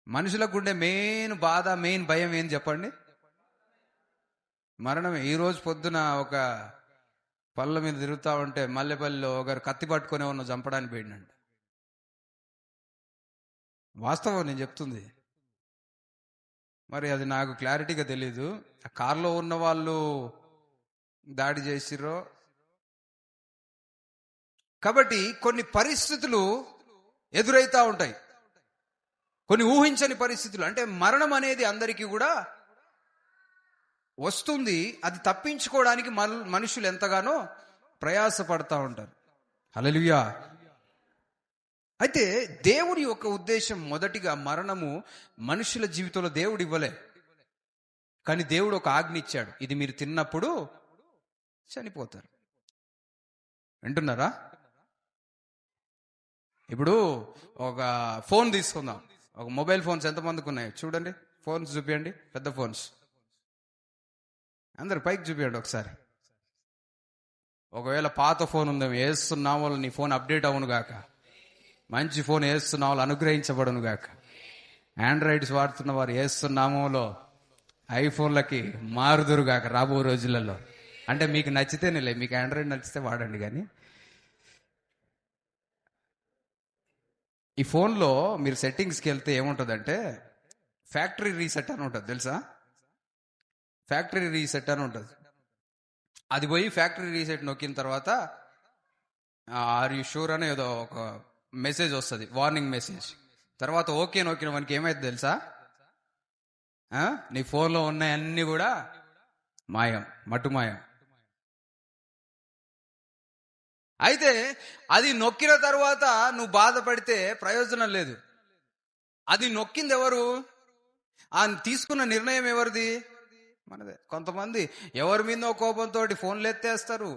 మనుషులకు ఉండే మెయిన్ బాధ, మెయిన్ భయం ఏం చెప్పండి? మరణమే. ఈరోజు పొద్దున ఒక పళ్ళ మీద తిరుగుతూ ఉంటే మల్లెపల్లిలో ఒకరు కత్తి పట్టుకునే ఉన్న చంపడానికి పోయిండండి. వాస్తవం నేను చెప్తుంది. మరి అది నాకు క్లారిటీగా తెలీదు. ఆ కార్లో ఉన్న వాళ్ళు దాడి చేసిర్రో. కాబట్టి కొన్ని పరిస్థితులు ఎదురైతా ఉంటాయి, కొన్ని ఊహించని పరిస్థితులు. అంటే మరణం అనేది అందరికీ కూడా వస్తుంది. అది తప్పించుకోవడానికి మనుషులు ఎంతగానో ప్రయాసపడతా ఉంటారు. హల్లెలూయా. అయితే దేవుడి యొక్క ఉద్దేశం మొదటిగా మరణము మనుషుల జీవితంలో దేవుడు ఇవ్వలే. కానీ దేవుడు ఒక ఆజ్ఞ ఇచ్చాడు, ఇది మీరు తిన్నప్పుడు చనిపోతారు. వింటున్నారా? ఇప్పుడు ఒక ఫోన్ తీసుకుందాం. ఒక మొబైల్ ఫోన్స్ ఎంతమందికి ఉన్నాయి చూడండి. ఫోన్స్ చూపించండి, పెద్ద ఫోన్స్ అందరు పైకి చూపించండి ఒకసారి. ఒకవేళ పాత ఫోన్ ఉందేమో, వేస్తున్నాము నీ ఫోన్ అప్డేట్ అవును గాక. మంచి ఫోన్ వేస్తున్నాము అనుగ్రహించబడును గాక. ఆండ్రాయిడ్స్ వాడుతున్న వారు వేస్తున్నాములో ఐఫోన్లకి మారుదురు గాక రాబో రోజులలో. అంటే మీకు నచ్చితేనేలే, మీకు ఆండ్రాయిడ్ నచ్చితే వాడండి. కానీ ఈ ఫోన్లో మీరు సెట్టింగ్స్కి వెళ్తే ఏముంటుందంటే ఫ్యాక్టరీ రీసెట్ అని ఉంటుంది, తెలుసా? ఫ్యాక్టరీ రీసెట్ అని ఉంటుంది. అది పోయి ఫ్యాక్టరీ రీసెట్ నొక్కిన తర్వాత ఆర్ యూ షూర్ అని ఏదో ఒక మెసేజ్ వస్తుంది, వార్నింగ్ మెసేజ్. తర్వాత ఓకే నొక్కిన మనకి ఏమైంది తెలుసా? నీ ఫోన్లో ఉన్నాయన్నీ కూడా మాయం, మటుమాయం. అయితే అది నొక్కిన తర్వాత నువ్వు బాధపడితే ప్రయోజనం లేదు. అది నొక్కింది ఎవరు? ఆ తీసుకున్న నిర్ణయం ఎవరిది? మనదే. కొంతమంది ఎవరి మీదో కోపంతో ఫోన్లు ఎత్తేస్తారు,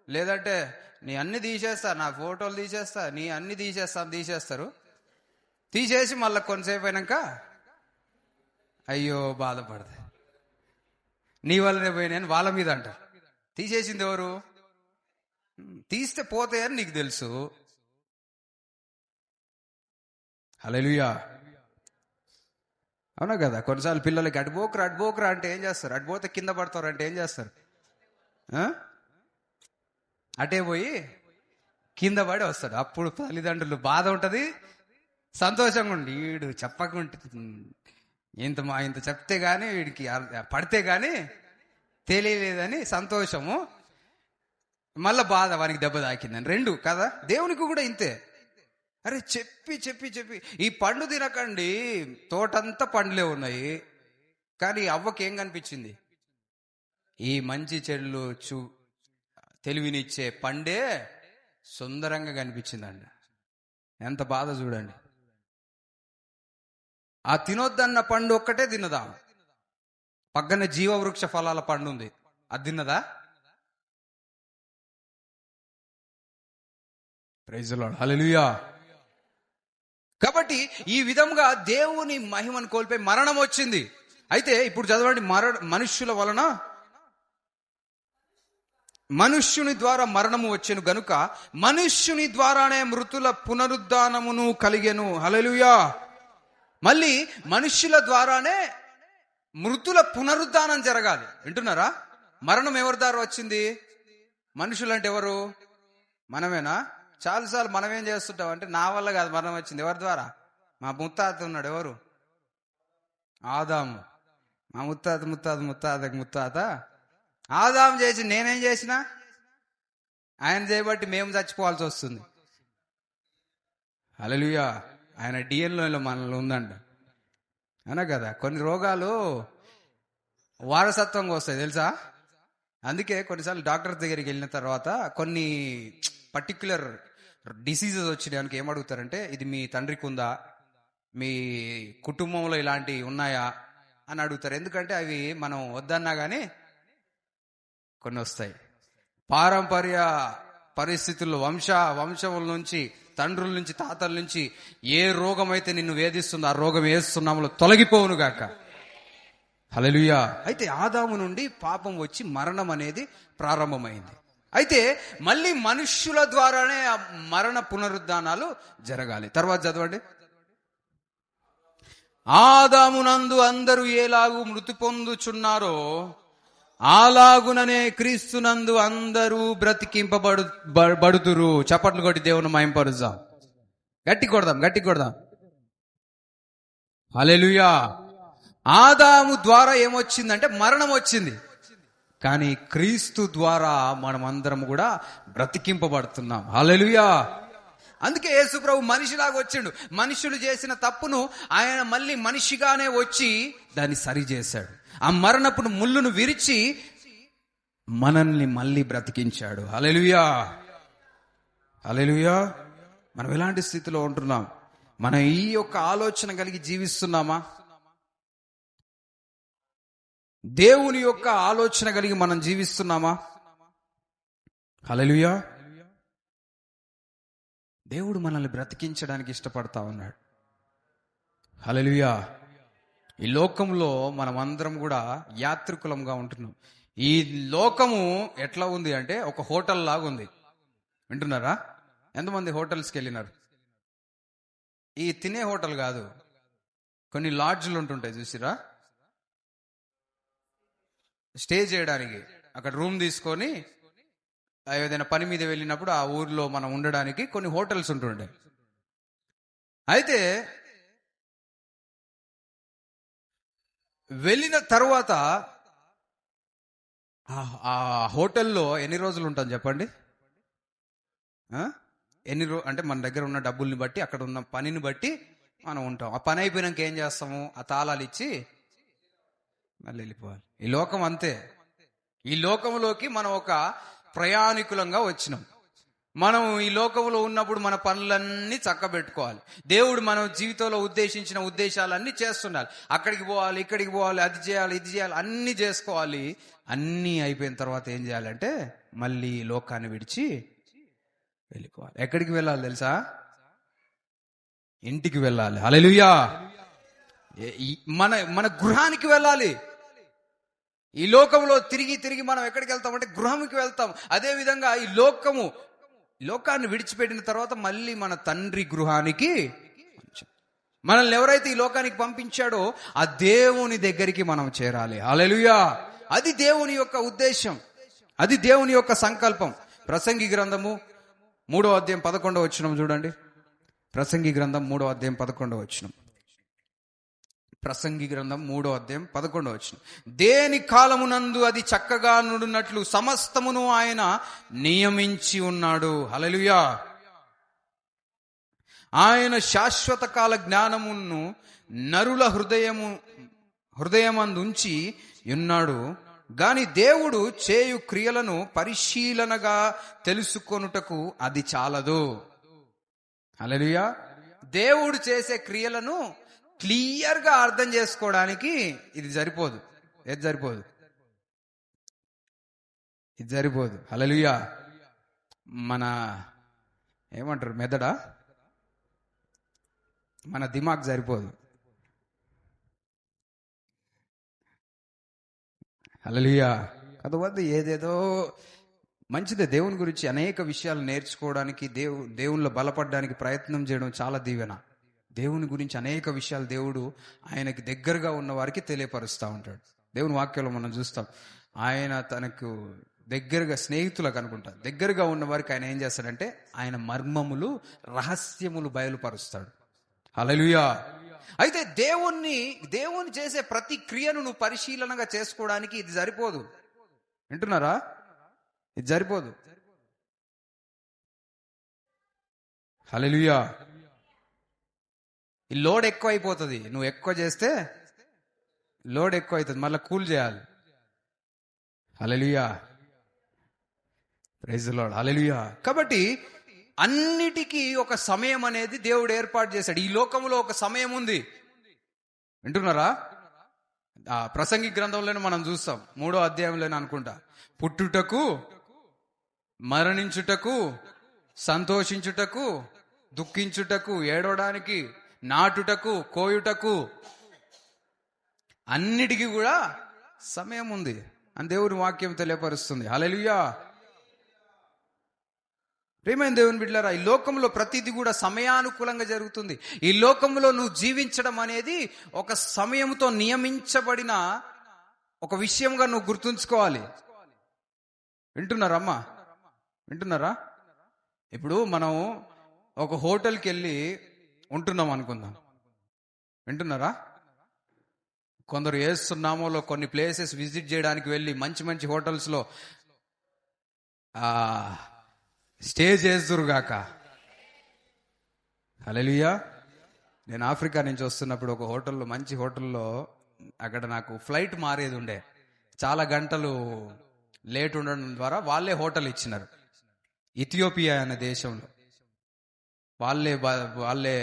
లేదంటే నీ అన్ని తీసేస్తా, నా ఫోటోలు తీసేస్తా, నీ అన్ని తీసేస్తారు. తీసేసి మళ్ళీ కొంతసేపు అయినాక అయ్యో బాధపడతా, నీ వల్లనే పోయినాయని వాళ్ళ మీద అంటారు. తీసేసింది ఎవరు? తీస్తే పోతాయని నీకు తెలుసు. హల్లెలూయా. అవునా కదా? కొన్నిసార్లు పిల్లలకి అడ్బోకరా అంటే ఏం చేస్తారు? అడ్బోతే కింద పడతారు అంటే ఏం చేస్తారు? అటే పోయి కింద పడి వస్తాడు. అప్పుడు తల్లిదండ్రులు బాధ ఉంటుంది, సంతోషంగా ఉండి వీడు చెప్పకుంటే ఇంత చెప్తే గానీ వీడికి పడితే గానీ తెలియలేదని సంతోషము, మళ్ళా బాధ వానికి దెబ్బ తాకిందని. రెండు కదా? దేవునికి కూడా ఇంతే. అరే చెప్పి ఈ పండు తినకండి, తోటంతా పండ్లే ఉన్నాయి. కానీ అవ్వకి ఏం కనిపించింది? ఈ మంచి చెడులు తెలివినిచ్చే పండే సుందరంగా కనిపించిందండి. ఎంత బాధ చూడండి. ఆ తినొద్దన్న పండు ఒక్కటే తిన్నదా? పక్కన జీవవృక్ష ఫలాల పండు ఉంది, అది తిన్నదా? Praise the Lord. హల్లెలూయా. కాబట్టి ఈ విధంగా దేవుని మహిమను కోల్పోయి మరణం వచ్చింది. అయితే ఇప్పుడు చదవండి, మనుష్యుల వలన మనుష్యుని ద్వారా మరణము వచ్చెను గనుక మనుష్యుని ద్వారానే మృతుల పునరుద్ధానమును కలిగెను. హల్లెలూయా. మళ్ళీ మనుష్యుల ద్వారానే మృతుల పునరుద్ధానం జరగాలి. వింటున్నారా? మరణం ఎవరి ద్వారా వచ్చింది? మనుషులంటే ఎవరు? మనమేనా? చాలాసార్లు మనం ఏం చేస్తుంటాం అంటే, నా వల్ల కాదు మరణం వచ్చింది. ఎవరి ద్వారా? మా ముత్తాత ఉన్నాడు, ఎవరు? ఆదాము. మా ముత్తాత ఆదాం చేసి నేనేం చేసినా ఆయన చేయబట్టి మేము చచ్చిపోవాల్సి వస్తుంది. హల్లెలూయా. ఆయన డిఎన్ఏలో మనలో ఉందంట, అనా కదా. కొన్ని రోగాలు వారసత్వంగా వస్తాయి తెలుసా. అందుకే కొన్నిసార్లు డాక్టర్ దగ్గరికి వెళ్ళిన తర్వాత కొన్ని పర్టిక్యులర్ డిసీజెస్ వచ్చినానికి ఏమడుగుతారంటే, ఇది మీ తండ్రికి ఉందా, మీ కుటుంబంలో ఇలాంటివి ఉన్నాయా అని అడుగుతారు. ఎందుకంటే అవి మనం వద్దన్నా కానీ కొన్ని వస్తాయి. పారంపర్య పరిస్థితుల్లో వంశముల నుంచి, తండ్రుల నుంచి, తాతల నుంచి ఏ రోగం అయితే నిన్ను వేధిస్తుందో ఆ రోగం యేసునామములో తొలగిపోవును గాక. హల్లెలూయా. అయితే ఆదాము నుండి పాపం వచ్చి మరణం అనేది ప్రారంభమైంది. అయితే మళ్ళీ మనుష్యుల ద్వారానే ఆ మరణ పునరుద్ధానాలు జరగాలి. తర్వాత చదవండి. ఆదామునందు అందరూ ఏలాగు మృతి పొందుచున్నారో అలాగుననే క్రీస్తునందు అందరూ బ్రతికింపబడుతురు. చప్పట్లు కొట్టి దేవుని మహింపరుద్దాం. గట్టి కొడదాం. హల్లెలూయా. ఆదాము ద్వారా ఏమొచ్చిందంటే మరణం వచ్చింది. కానీ క్రీస్తు ద్వారా మనం అందరం కూడా బ్రతికింపబడుతున్నాం. హల్లెలూయా. అందుకే యేసు ప్రభు మనిషిలాగా వచ్చిండు. మనుషులు చేసిన తప్పును ఆయన మళ్ళీ మనిషిగానే వచ్చి దాన్ని సరి చేశాడు. ఆ మరణపును ముళ్ళును విరిచి మనల్ని మళ్ళీ బ్రతికించాడు. హల్లెలూయా. హల్లెలూయా. మనం ఎలాంటి స్థితిలో ఉంటున్నాం? మనం ఈ యొక్క ఆలోచన కలిగి జీవిస్తున్నామా? దేవుని యొక్క ఆలోచన కలిగి మనం జీవిస్తున్నామా? హల్లెలూయా. దేవుడు మనల్ని బ్రతికించడానికి ఇష్టపడతా ఉన్నాడు. హల్లెలూయా. ఈ లోకంలో మనం అందరం కూడా యాత్రికులంగా ఉంటున్నాం. ఈ లోకము ఎట్లా ఉంది అంటే ఒక హోటల్ లాగా ఉంది. వింటున్నారా? ఎంతమంది హోటల్స్కి వెళ్ళినారు? ఈ తినే హోటల్ కాదు, కొన్ని లాడ్జ్లు ఉంటుంటాయి చూసిరా, స్టే చేయడానికి. అక్కడ రూమ్ తీసుకొని ఏదైనా పని మీద వెళ్ళినప్పుడు ఆ ఊర్లో మనం ఉండడానికి కొన్ని హోటల్స్ ఉంటుండే. అయితే వెళ్ళిన తర్వాత ఆ హోటల్లో ఎన్ని రోజులు ఉంటాం చెప్పండి? అంటే మన దగ్గర ఉన్న డబ్బుల్ని బట్టి, అక్కడ ఉన్న పనిని బట్టి మనం ఉంటాం. ఆ పని అయిపోయినాక ఏం చేస్తాము? ఆ తాళాలు ఇచ్చి మళ్ళీ వెళ్ళిపోవాలి. ఈ లోకం అంతే. ఈ లోకంలోకి మనం ఒక ప్రయాణికులంగా వచ్చినాం. మనం ఈ లోకంలో ఉన్నప్పుడు మన పనులన్నీ చక్కబెట్టుకోవాలి. దేవుడు మనం జీవితంలో ఉద్దేశించిన ఉద్దేశాలన్నీ చేస్తుండాలి. అక్కడికి పోవాలి, ఇక్కడికి పోవాలి, అది చేయాలి, ఇది చేయాలి, అన్నీ చేసుకోవాలి. అన్నీ అయిపోయిన తర్వాత ఏం చేయాలంటే మళ్ళీ లోకాన్ని విడిచి వెళ్ళిపోవాలి. ఎక్కడికి వెళ్ళాలి తెలుసా? ఇంటికి వెళ్ళాలి. హల్లెలూయా. మన గృహానికి వెళ్ళాలి. ఈ లోకంలో తిరిగి మనం ఎక్కడికి వెళ్తామంటే గృహానికి వెళ్తాం. అదే విధంగా ఈ లోకాన్ని విడిచిపెట్టిన తర్వాత మళ్ళీ మన తండ్రి గృహానికి, మనల్ని ఎవరైతే ఈ లోకానికి పంపించాడో ఆ దేవుని దగ్గరికి మనం చేరాలి. హల్లెలూయా. అది దేవుని యొక్క ఉద్దేశం, అది దేవుని యొక్క సంకల్పం. ప్రసంగి గ్రంథము 3వ అధ్యాయం 11వ వచనం చూడండి. ప్రసంగి గ్రంథం 3వ అధ్యాయం 11వ వచనం. ప్రసంగి గ్రంథం 3వ అధ్యాయం 11వ వచనం. దేని కాలమునందు అది చక్కగా నుడినట్లు సమస్తమును ఆయన నియమించి ఉన్నాడు. హల్లెలూయా. ఆయన శాశ్వత కాల జ్ఞానమును నరుల హృదయమందుంచి ఉన్నాడు. గాని దేవుడు చేయు క్రియలను పరిశీలనగా తెలుసుకొనుటకు అది చాలదు. హల్లెలూయా. దేవుడు చేసే క్రియలను క్లియర్ గా అర్థం చేసుకోవడానికి ఇది సరిపోదు. ఇది సరిపోదు. హల్లెలూయా. మన ఏమంటారు, మెదడా, మన దిమాగ్ సరిపోదు. హల్లెలూయా. కొంతమంది ఏదేదో మంచిదే, దేవుని గురించి అనేక విషయాలు నేర్చుకోవడానికి, దేవునిలో బలపడడానికి ప్రయత్నం చేయడం చాలా దీవెన. దేవుని గురించి అనేక విషయాలు దేవుడు ఆయనకి దగ్గరగా ఉన్న వారికి తెలియపరుస్తూ ఉంటాడు. దేవుని వాక్యంలో మనం చూస్తాం, ఆయన తనకు దగ్గరగా స్నేహితులకు అనుకుంటా దగ్గరగా ఉన్న వారికి ఆయన ఏం చేస్తాడంటే ఆయన మర్మములు, రహస్యములు బయలుపరుస్తాడు. హల్లెలూయా. అయితే దేవుని చేసే ప్రతి క్రియను నువ్వు పరిశీలనగా చేసుకోవడానికి ఇది సరిపోదు. వింటున్నారా? ఇది సరిపోదు. హల్లెలూయా. ఈ లోడ్ ఎక్కువ అయిపోతుంది. నువ్వు ఎక్కువ చేస్తే లోడ్ ఎక్కువ అవుతుంది, మళ్ళీ కూల్ చేయాలి. హల్లెలూయా, ప్రైజ్ ది లార్డ్. హల్లెలూయా. కాబట్టి అన్నిటికీ ఒక సమయం అనేది దేవుడు ఏర్పాటు చేశాడు. ఈ లోకంలో ఒక సమయం ఉంది. వింటున్నారా? ఆ ప్రసంగి గ్రంథంలోనే మనం చూస్తాం, 3వ అధ్యాయంలోనే అనుకుంటా. పుట్టుటకు, మరణించుటకు, సంతోషించుటకు, దుఃఖించుటకు, ఏడవడానికి, నాటుటకు, కోయుటకు, అన్నిటికీ కూడా సమయం ఉంది అని దేవుని వాక్యం తెలియపరుస్తుంది. హల్లెలూయా. ప్రియమైన దేవుని బిడ్డలారా, ఈ లోకంలో ప్రతిదీ కూడా సమయానుకూలంగా జరుగుతుంది. ఈ లోకంలో నువ్వు జీవించడం అనేది ఒక సమయంతో నియమించబడిన ఒక విషయంగా నువ్వు గుర్తుంచుకోవాలి. వింటున్నారమ్మా? వింటున్నారా? ఇప్పుడు మనం ఒక హోటల్కి వెళ్ళి ఉంటున్నాం అనుకుందాం. వింటున్నారా? కొందరు ఏస్తున్నామోలో కొన్ని ప్లేసెస్ విజిట్ చేయడానికి వెళ్ళి మంచి మంచి హోటల్స్లో స్టే చేస్తురుగాక. హల్లెలూయా. నేను ఆఫ్రికా నుంచి వస్తున్నప్పుడు ఒక హోటల్లో, మంచి హోటల్లో, అక్కడ నాకు ఫ్లైట్ మారేది ఉండే. చాలా గంటలు లేట్ ఉండడం ద్వారా వాళ్ళే హోటల్ ఇచ్చినారు. ఇథియోపియా అనే దేశంలో వాళ్ళే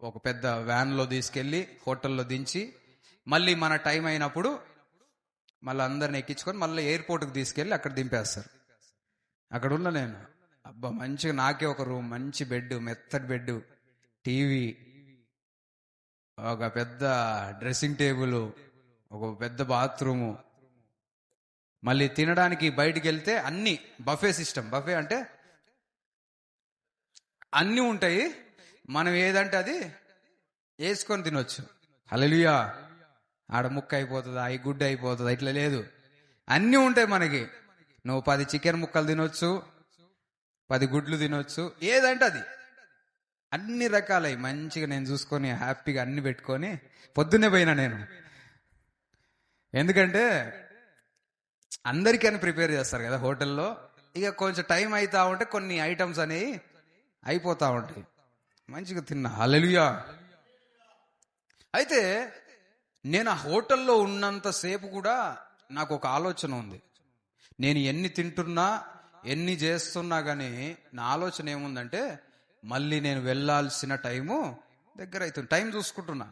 ఒక పెద్ద వ్యాన్లో తీసుకెళ్ళి హోటల్లో దించి, మళ్ళీ మన టైం అయినప్పుడు మళ్ళీ అందరిని ఎక్కించుకొని మళ్ళీ ఎయిర్పోర్ట్కి తీసుకెళ్ళి అక్కడ దింపేస్తారు. అక్కడ ఉన్న నేను, అబ్బా మంచిగా నాకే ఒక రూమ్, మంచి బెడ్, మెత్తటి బెడ్, టీవీ, ఒక పెద్ద డ్రెస్సింగ్ టేబుల్, ఒక పెద్ద బాత్రూము, మళ్ళీ తినడానికి బయటికి వెళ్తే అన్ని బఫే సిస్టమ్. బఫే అంటే అన్నీ ఉంటాయి, మనం ఏదంటే అది వేసుకొని తినొచ్చు. హల్లెలూయా. ఆడ ముక్క అయిపోతుందా, ఈ గుడ్డ అయిపోతుందా, ఇట్లా లేదు, అన్నీ ఉంటాయి మనకి. నువ్వు 10 చికెన్ ముక్కలు తినొచ్చు, 10 గుడ్లు తినొచ్చు, ఏదంటే అది, అన్ని రకాలై మంచిగా నేను చూసుకొని హ్యాపీగా అన్ని పెట్టుకొని పొద్దున్నే పోయినా నేను. ఎందుకంటే అందరికీ అని ప్రిపేర్ చేస్తారు కదా హోటల్లో. ఇక కొంచెం టైం అవుతా ఉంటే కొన్ని ఐటమ్స్ అనేవి అయిపోతా ఉంటాయి. మంచిగా తిన్నా. హల్లెలూయా. అయితే నేను ఆ హోటల్లో ఉన్నంతసేపు కూడా నాకు ఒక ఆలోచన ఉంది. నేను ఎన్ని తింటున్నా, ఎన్ని చేస్తున్నా కానీ నా ఆలోచన ఏముందంటే, మళ్ళీ నేను వెళ్ళాల్సిన టైము దగ్గర అవుతుంది. టైం చూసుకుంటున్నా.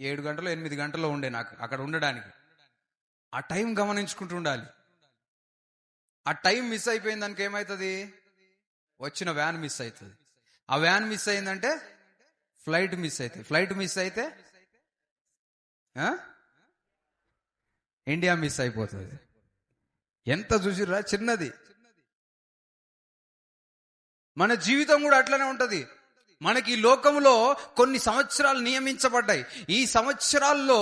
7 గంటలు 8 గంటలు ఉండే నాకు అక్కడ ఉండడానికి. ఆ టైం గమనించుకుంటూ ఉండాలి. ఆ టైం మిస్ అయిపోయిన దానికి ఏమవుతుంది? వచ్చిన వ్యాన్ మిస్ అవుతుంది. ఆ వ్యాన్ మిస్ అయిందంటే ఫ్లైట్ మిస్ అవుతుంది. ఫ్లైట్ మిస్ అయితే ఇండియా మిస్ అయిపోతుంది. ఎంత చూసిరా, చిన్నది. మన జీవితం కూడా అట్లనే ఉంటది. మనకి ఈ లోకంలో కొన్ని సంవత్సరాలు నియమించబడ్డాయి. ఈ సంవత్సరాల్లో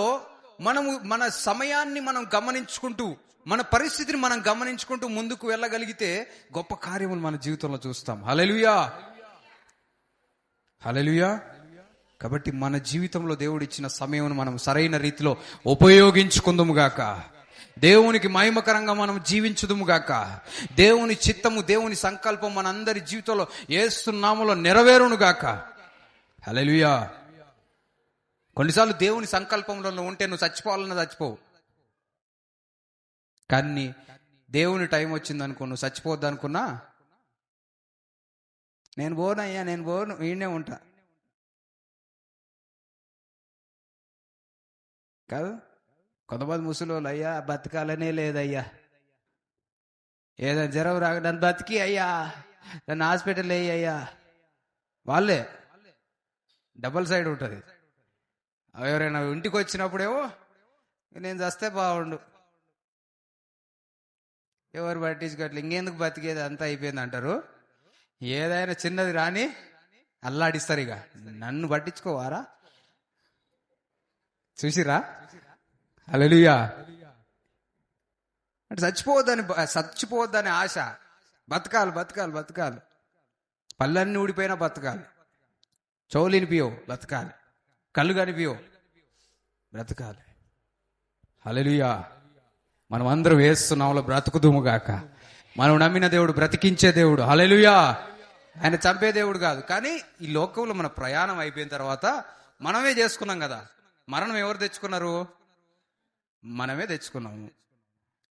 మనము మన సమయాన్ని మనం గమనించుకుంటూ, మన పరిస్థితిని మనం గమనించుకుంటూ ముందుకు వెళ్ళగలిగితే గొప్ప కార్యములు మన జీవితంలో చూస్తాం. హల్లెలూయా. హల్లెలూయా. కాబట్టి మన జీవితంలో దేవుడు ఇచ్చిన సమయం మనం సరైన రీతిలో ఉపయోగించుకుందుము గాక. దేవునికి మహిమకరంగా మనం జీవించుదుము గాక. దేవుని చిత్తము, దేవుని సంకల్పం మనందరి జీవితంలో యేసు నామములో నెరవేరును గాక. హల్లెలూయా. కొన్నిసార్లు దేవుని సంకల్పంలో ఉంటే నువ్వు చచ్చిపోవాలన్నా చచ్చిపోవు. కానీ దేవుని టైం వచ్చిందనుకో, నువ్వు చచ్చిపోవద్దు అనుకున్నా, నేను పోనయ్యా, నేను పోను, ఈయనే ఉంటా కాదు. కొంతమంది ముసలోళ్ళు, అయ్యా బతకాలనే లేదయ్యా, ఏదైనా జ్వరం రాక నన్ను బతికి అయ్యా, నన్ను హాస్పిటల్ అయ్యా, వాళ్ళే డబల్ సైడ్ ఉంటుంది. ఎవరైనా ఇంటికి వచ్చినప్పుడేమో నేను చస్తే బాగుండు, ఎవరు పట్టించుకోవట్లే, ఇంకెందుకు బతికేది, అంతా అయిపోయింది అంటారు. ఏదైనా చిన్నది రాని అల్లాడిస్తారు. ఇక నన్ను పట్టించుకోవారా? చూసిరా? హల్లెలూయా. అంటే చచ్చిపోవద్దని ఆశ. బతకాలి బతకాలి బతకాలి, పళ్ళన్నీ ఊడిపోయినా బతకాలి. చెవులు వినిపియో బ్రతకాలి, కళ్ళు కనిపియో బ్రతకాలి. హల్లెలూయా. మనం అందరం వేస్తున్నాంలో బ్రతుకుదుముగాక. మనం నమ్మిన దేవుడు బ్రతికించే దేవుడు. హల్లెలూయా. ఆయన చంపే దేవుడు కాదు. కానీ ఈ లోకంలో మన ప్రయాణం అయిపోయిన తర్వాత మనమే చేసుకున్నాం కదా. మరణం ఎవరు తెచ్చుకున్నారు? మనమే తెచ్చుకున్నాము.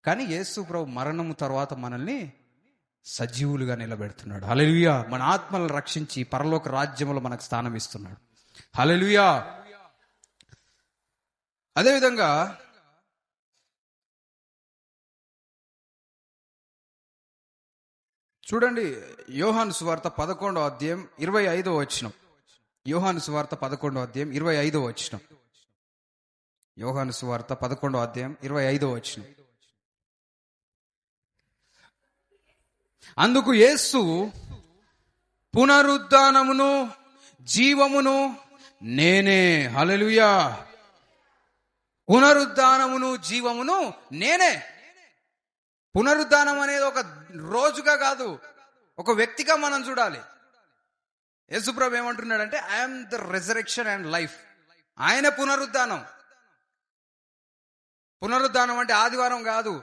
కానీ యేసు ప్రభు మరణము తర్వాత మనల్ని సజీవులుగా నిలబెడుతున్నాడు. హల్లెలూయా. మన ఆత్మలను రక్షించి పరలోక రాజ్యములో మనకు స్థానం ఇస్తున్నాడు. హల్లెలూయా. అదేవిధంగా చూడండి, యోహాను సువార్త 11వ అధ్యాయం 25వ వచనం. యోహాను సువార్త 11వ అధ్యాయం 25వ వచనం. యోహాను సువార్త 11వ అధ్యాయం 25వ వచనం. అందుకు యేసు, పునరుద్ధానమును జీవమును నేనే. హల్లెలూయా. పునరుద్ధానమును జీవమును నేనే. పునరుద్ధానం అనేది ఒక రోజుగా కాదు, ఒక వ్యక్తిగా మనం చూడాలి. యేసుప్రభు ఏమంటున్నాడంటే, I'm the resurrection and life. ఆయన పునరుద్ధానం. పునరుద్ధానం అంటే ఆదివారం కాదు.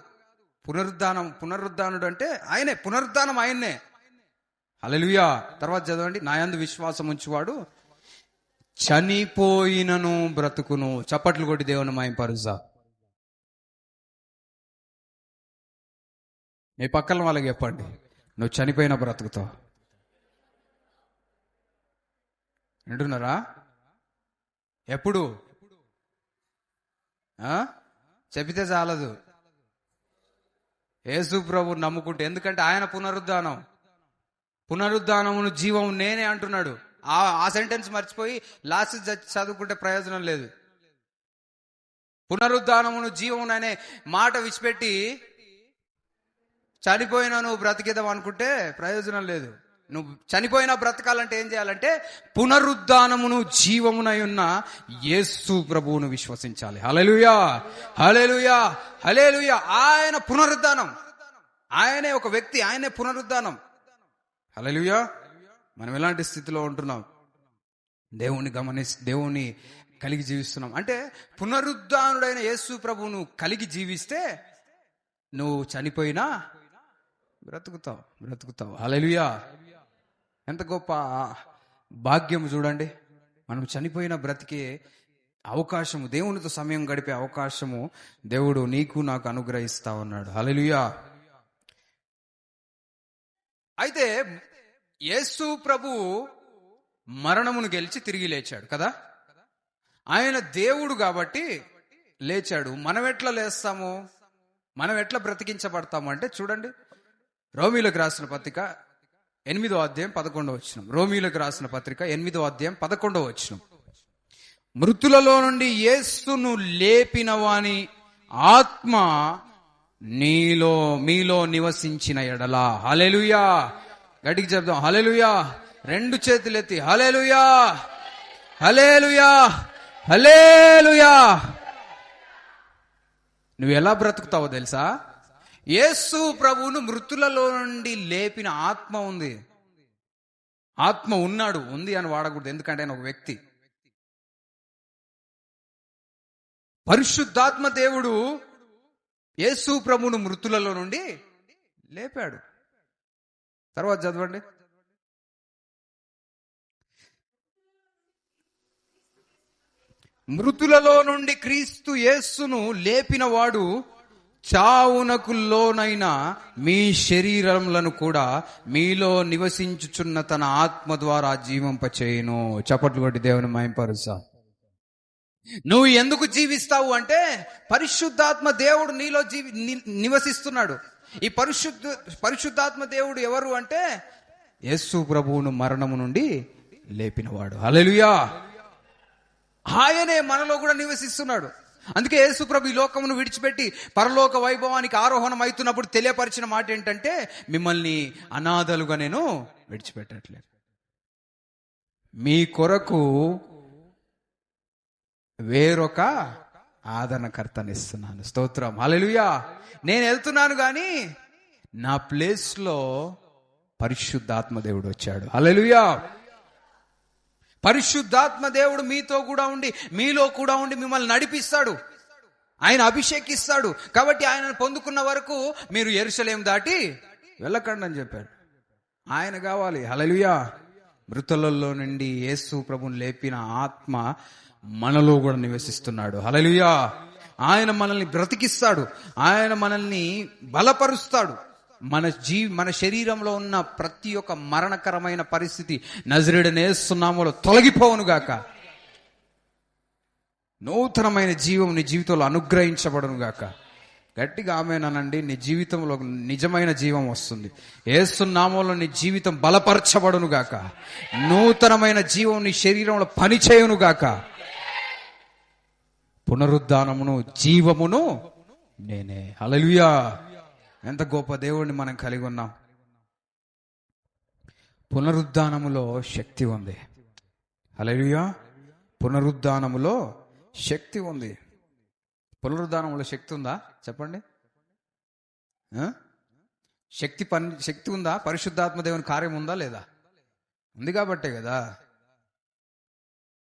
పునరుద్ధానుడు అంటే ఆయనే. పునరుద్ధానం ఆయన్నే. హల్లెలూయా. తర్వాత చదవండి, నా యందు విశ్వాసం ఉంచువాడు చనిపోయినను బ్రతుకును. చప్పట్లు కొట్టి దేవుని మహిమపరుసా. మీ పక్కన వాళ్ళకి చెప్పండి, నువ్వు చనిపోయినా బ్రతుకుతావు. వింటున్నారా? ఎప్పుడు చెప్పితే చాలదు. యేసు ప్రభు నమ్ముకుంటే. ఎందుకంటే ఆయన పునరుద్ధానం. పునరుద్ధానమును జీవము నేనే అంటున్నాడు. ఆ సెంటెన్స్ మర్చిపోయి లాస్ట్ చదువుకుంటే ప్రయోజనం లేదు. పునరుద్ధానమును జీవమును అనే మాట విడిచిపెట్టి చనిపోయినా నువ్వు బ్రతికిదాం అనుకుంటే ప్రయోజనం లేదు. నువ్వు చనిపోయినా బ్రతకాలంటే ఏం చేయాలంటే పునరుద్ధానమును జీవమునై ఉన్న యేసు ప్రభువును విశ్వసించాలి. హల్లెలూయా. హల్లెలూయా. హల్లెలూయా. ఆయన పునరుద్ధానం. ఆయనే ఒక వ్యక్తి, ఆయనే పునరుద్ధానం. హల్లెలూయా. మనం ఎలాంటి స్థితిలో ఉంటున్నాం? దేవుని కలిగి జీవిస్తున్నాం అంటే, పునరుద్ధానుడైన యేసు ప్రభువును కలిగి జీవిస్తే నువ్వు చనిపోయినా బ్రతుకుతావు. హల్లెలూయా. ఎంత గొప్ప భాగ్యం చూడండి. మనం చనిపోయిన బ్రతికే అవకాశము, దేవునితో సమయం గడిపే అవకాశము దేవుడు నీకు నాకు అనుగ్రహిస్తా ఉన్నాడు. హల్లెలూయా. అయితే యేసు ప్రభు మరణమును గెలిచి తిరిగి లేచాడు కదా. ఆయన దేవుడు కాబట్టి లేచాడు. మనం ఎట్లా లేస్తాము? మనం ఎట్లా బ్రతికించబడతాము అంటే చూడండి, రోమీయులకు రాసిన పత్రిక 8వ అధ్యాయం 11వ వచనం. రోమీయులకు రాసిన పత్రిక 8వ అధ్యాయం 11వ వచనం. మృతులలో నుండి యేసును లేపిన వాని ఆత్మ మీలో నివసించిన ఎడలా. హల్లెలూయా. గట్టిగా చెప్దాం, హల్లెలూయా. 2 చేతులు ఎత్తి హల్లెలూయా, హల్లెలూయా, హల్లెలూయా. నువ్వు ఎలా బ్రతుకుతావో తెలుసా? యేసు ప్రభువును మృతులలో నుండి లేపిన ఆత్మ ఉంది. ఆత్మ ఉంది అని వాడకూడదు, ఎందుకంటే ఆయన ఒక వ్యక్తి. పరిశుద్ధాత్మ దేవుడు యేసు ప్రభువును మృతులలో నుండి లేపాడు. తర్వాత చదవండి, మృతులలో నుండి క్రీస్తు యేసును లేపిన వాడు చావునకు లోనైన మీ శరీరములను కూడా మీలో నివసించుచున్న తన ఆత్మ ద్వారా జీవింపచేయును. చప్పట్లు కొట్టి దేవుని మహిమపరుసా. నువ్వు ఎందుకు జీవిస్తావు అంటే పరిశుద్ధాత్మ దేవుడు నీలో నివసిస్తున్నాడు. ఈ పరిశుద్ధాత్మ దేవుడు ఎవరు అంటే యేసు ప్రభువును మరణము నుండి లేపినవాడు. హల్లెలూయా. ఆయనే మనలో కూడా నివసిస్తున్నాడు. అందుకే యేసు ప్రభు ఈ లోకమును విడిచిపెట్టి పరలోక వైభవానికి ఆరోహణం అవుతున్నప్పుడు తెలియపరిచిన మాట ఏంటంటే, మిమ్మల్ని అనాథలుగా నేను విడిచిపెట్టట్లేదు, మీ కొరకు వేరొక ఆదరణకర్తనిస్తున్నాను. స్తోత్రం. హల్లెలూయా. నేను వెళ్తున్నాను కానీ నా ప్లేస్ లో పరిశుద్ధాత్మ దేవుడు వచ్చాడు. హల్లెలూయా. పరిశుద్ధాత్మ దేవుడు మీతో కూడా ఉండి, మీలో కూడా ఉండి మిమ్మల్ని నడిపిస్తాడు. ఆయన అభిషేకిస్తాడు. కాబట్టి ఆయనను పొందుకున్న వరకు మీరు యెరూషలేము దాటి వెళ్ళకండి అని చెప్పాడు. ఆయన కావాలి. హల్లెలూయా. మృతులలో నుండి యేసు ప్రభుని లేపిన ఆత్మ మనలో కూడా నివసిస్తున్నాడు. హల్లెలూయా. ఆయన మనల్ని బ్రతికిస్తాడు. ఆయన మనల్ని బలపరుస్తాడు. మన శరీరంలో ఉన్న ప్రతి ఒక్క మరణకరమైన పరిస్థితి నజరేయుడైన యేసు నామములో తొలగిపోవును గాక. నూతనమైన జీవం నీ జీవితంలో అనుగ్రహించబడును గాక. గట్టిగా ఆమేనండి. నీ జీవితంలో నిజమైన జీవం వస్తుంది. యేసు నామములో నీ జీవితం బలపరచబడును గాక. నూతనమైన జీవం నీ శరీరంలో పనిచేయును గాక. పునరుద్ధానమును జీవమును నేనే. హల్లెలూయా. ఎంత గొప్ప దేవుణ్ణి మనం కలిగి ఉన్నాం. పునరుద్ధానములో శక్తి ఉంది. హల్లెలూయా. పునరుద్ధానములో శక్తి ఉంది. పునరుద్ధానంలో శక్తి ఉందా చెప్పండి? శక్తి ఉందా? పరిశుద్ధాత్మ దేవుని కార్యం ఉందా లేదా? ఉంది కాబట్టే కదా.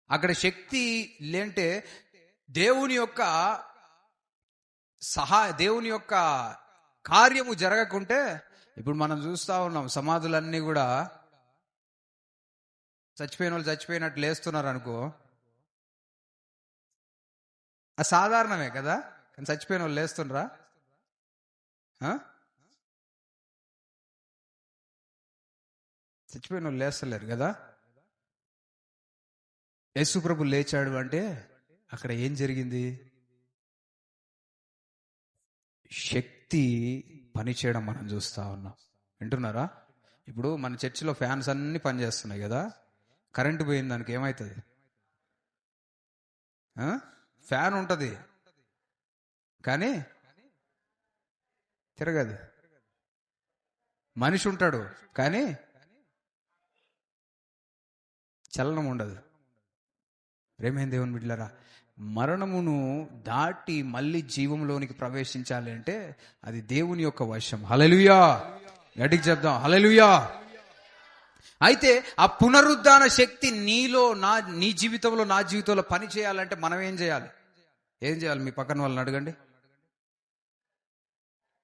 అక్కడ శక్తి లేంటే దేవుని యొక్క కార్యము జరగకుంటే, ఇప్పుడు మనం చూస్తా ఉన్నాం సమాధులన్నీ కూడా చచ్చిపోయిన వాళ్ళు చచ్చిపోయినట్టు లేస్తున్నారు అనుకో, అది సాధారణమే కదా. కానీ చచ్చిపోయిన వాళ్ళు లేస్తుండ్రా? చచ్చిపోయిన వాళ్ళు లేస్తలేరు కదా. యేసు ప్రభు లేచాడు అంటే అక్కడ ఏం జరిగింది? శక్తి పనిచేయడం మనం చూస్తా ఉన్నాం. వింటున్నారా? ఇప్పుడు మన చర్చిలో ఫ్యాన్స్ అన్ని పనిచేస్తున్నాయి కదా. కరెంటు పోయిన దానికి ఏమవుతుంది? ఫ్యాన్ ఉంటుంది కానీ తిరగదు. మనిషి ఉంటాడు కానీ చలనం ఉండదు. ప్రేమైన దేవుని బిడ్డలారా, మరణమును దాటి మళ్ళీ జీవంలోనికి ప్రవేశించాలి అంటే అది దేవుని యొక్క వశం. హల్లెలూయా. గట్టిగా చెప్దాం హల్లెలూయా. అయితే ఆ పునరుద్ధాన శక్తి నీ జీవితంలో నా జీవితంలో పని చేయాలంటే మనం ఏం చేయాలి? మీ పక్కన వాళ్ళని అడగండి.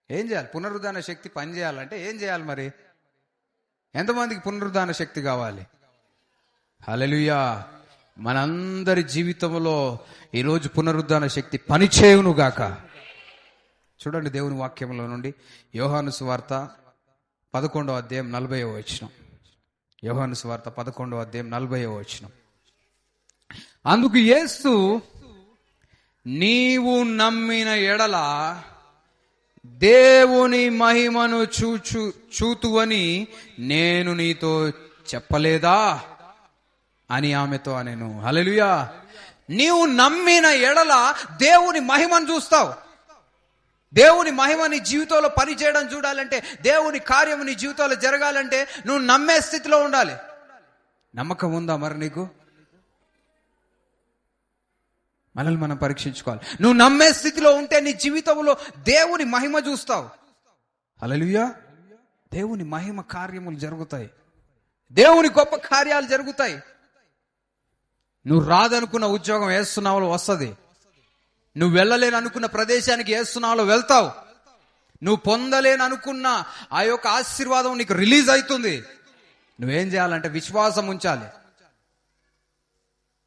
ఏం చేయాలి? పునరుద్ధాన శక్తి పని చేయాలంటే ఏం చేయాలి? మరి ఎంతమందికి పునరుద్ధాన శక్తి కావాలి? హల్లెలూయా. మనందరి జీవితంలో ఈరోజు పునరుద్ధాన శక్తి పనిచేయును గాక. చూడండి దేవుని వాక్యంలో నుండి యోహాను సువార్త 11వ అధ్యాయం 40వ వచనం. యోహాను సువార్త 11వ అధ్యాయం 40వ వచనం. అందుకు యేసు, నీవు నమ్మిన ఎడల దేవుని మహిమను చూతువని నేను నీతో చెప్పలేదా అని ఆమెతో అనెను. హల్లెలూయా. నీవు నమ్మిన ఎడల దేవుని మహిమను చూస్తావు. దేవుని మహిమ నీ జీవితంలో పని చేయడం చూడాలంటే, దేవుని కార్యము నీ జీవితంలో జరగాలంటే నువ్వు నమ్మే స్థితిలో ఉండాలి. నమ్మకం ఉందా మరి నీకు? మనల్ని మనం పరీక్షించుకోవాలి. నువ్వు నమ్మే స్థితిలో ఉంటే నీ జీవితంలో దేవుని మహిమ చూస్తావు. హల్లెలూయా. దేవుని మహిమ కార్యములు జరుగుతాయి. దేవుని గొప్ప కార్యాలు జరుగుతాయి. నువ్వు రాదనుకున్న ఉద్యోగం యేసునామములో వస్తుంది. నువ్వు వెళ్ళలేని అనుకున్న ప్రదేశానికి యేసునామములో వెళ్తావు. నువ్వు పొందలేని అనుకున్న ఆ యొక్క ఆశీర్వాదం నీకు రిలీజ్ అవుతుంది. నువ్వేం చేయాలంటే విశ్వాసం ఉంచాలి.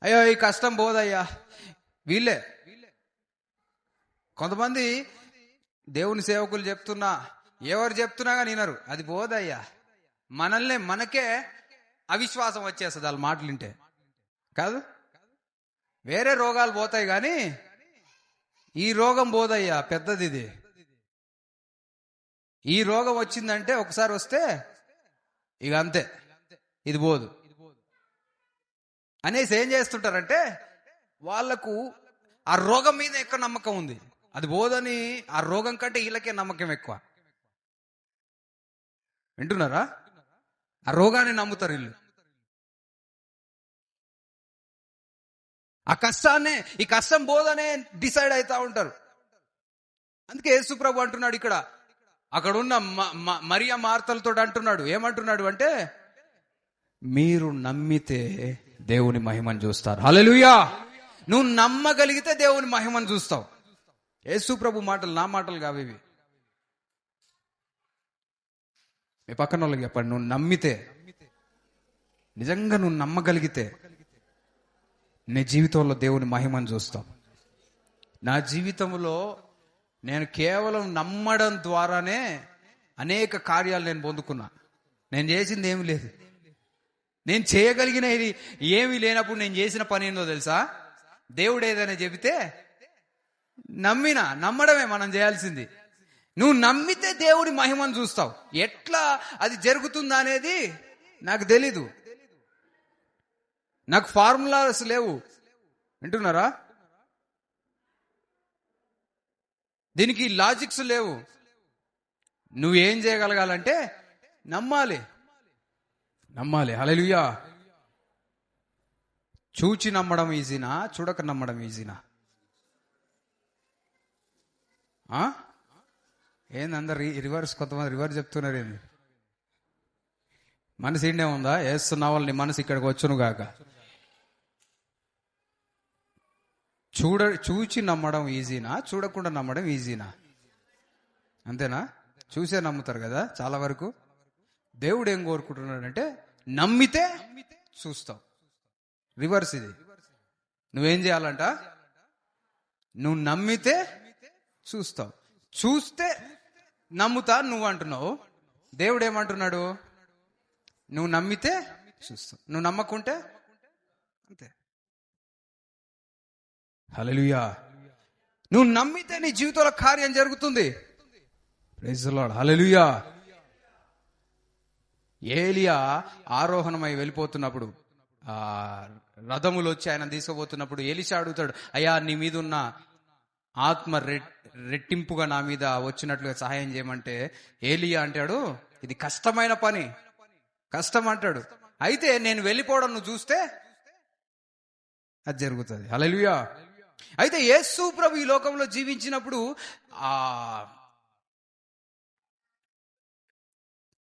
అయ్యో ఈ కష్టం పోదయ్యా. వీళ్ళే కొంతమంది దేవుని సేవకులు చెప్తున్నా, ఎవరు చెప్తున్నా కానీ వినరు. అది పోదయ్యా. మనకే అవిశ్వాసం వచ్చేస్తుంది వాళ్ళ మాటలు వింటే. కాదు, వేరే రోగాలు పోతాయి కానీ ఈ రోగం పోదయ్యా, పెద్దది ఇది. ఈ రోగం వచ్చిందంటే ఒకసారి వస్తే ఇక అంతే, ఇది పోదు అనేసి ఏం చేస్తుంటారంటే వాళ్లకు ఆ రోగం మీద ఎక్కువ నమ్మకం ఉంది. అది పోదని ఆ రోగం కంటే వీళ్ళకే నమ్మకం ఎక్కువ. వింటున్నారా? ఆ రోగాన్ని నమ్ముతారు వీళ్ళు. ఆ కష్టాన్నే, ఈ కష్టం పోదనే డిసైడ్ అవుతా ఉంటారు. అందుకే యేసుప్రభు అంటున్నాడు ఇక్కడ, అక్కడున్న మరియ మార్తలతో అంటున్నాడు. ఏమంటున్నాడు అంటే, మీరు నమ్మితే దేవుని మహిమను చూస్తారు. హల్లెలూయా. నువ్వు నమ్మగలిగితే దేవుని మహిమను చూస్తావు. యేసు ప్రభు మాటలు నా మాటలు కావేవి. మీ పక్కన వాళ్ళకి చెప్పండి, నువ్వు నమ్మితే, నిజంగా నువ్వు నమ్మగలిగితే నీ జీవితంలో దేవుని మహిమను చూస్తావు. నా జీవితంలో నేను కేవలం నమ్మడం ద్వారానే అనేక కార్యాలు నేను పొందుకున్నా. నేను చేసింది ఏమి లేదు. నేను చేయగలిగిన ఏమీ లేనప్పుడు నేను చేసిన పని ఏందో తెలుసా? దేవుడు ఏదైనా చెబితే నమ్మడమే మనం చేయాల్సింది. నువ్వు నమ్మితే దేవుడి మహిమను చూస్తావు. ఎట్లా అది జరుగుతుందా అనేది నాకు తెలీదు. నాకు ఫార్ములాస్ లేవు. వింటున్నారా? దీనికి లాజిక్స్ లేవు. నువ్వేం చేయగలగాలంటే నమ్మాలి. హల్లెలూయా. చూచి నమ్మడం ఈజీనా, చూడక నమ్మడం ఈజీనా? ఏంది అందరు రివర్స్, కొంతమంది రివర్స్ చెప్తున్నారు. ఏంది మనసు ఇండే ఉందా? వేస్తున్న వాళ్ళని మనసు ఇక్కడికి వచ్చును గాక. చూచి నమ్మడం ఈజీనా, చూడకుండా నమ్మడం ఈజీనా? అంతేనా? చూసే నమ్ముతారు కదా చాలా వరకు. దేవుడు ఏం కోరుకుంటున్నాడంటే నమ్మితే చూస్తావు. రివర్స్ ఇది. నువ్వేం చేయాలంట? నువ్వు నమ్మితే చూస్తావు. చూస్తే నమ్ముతా నువ్వు అంటున్నావు. దేవుడు ఏమంటున్నాడు? నువ్వు నమ్మితే చూస్తావు, నువ్వు నమ్మకుంటే అంతే. హల్లెలూయా. నువ్వు నమ్మితే నీ జీవితంలో కార్యం జరుగుతుంది. Praise the Lord. హల్లెలూయా. ఏలియా ఆరోహణమై వెళ్ళిపోతున్నప్పుడు, రథములు వచ్చి ఆయన తీసుకుపోతున్నప్పుడు ఎలీషా అడుగుతాడు, అయ్యా నీ మీద ఉన్న ఆత్మ రెట్టింపుగా నా మీద వచ్చినట్లుగా సహాయం చేయమంటే ఏలియా అంటాడు, ఇది కష్టమైన పని, కష్టం అంటాడు. అయితే నేను వెళ్ళిపోవడం నువ్వు చూస్తే అది జరుగుతుంది. హల్లెలూయా. అయితే యేసు ప్రభు ఈ లోకంలో జీవించినప్పుడు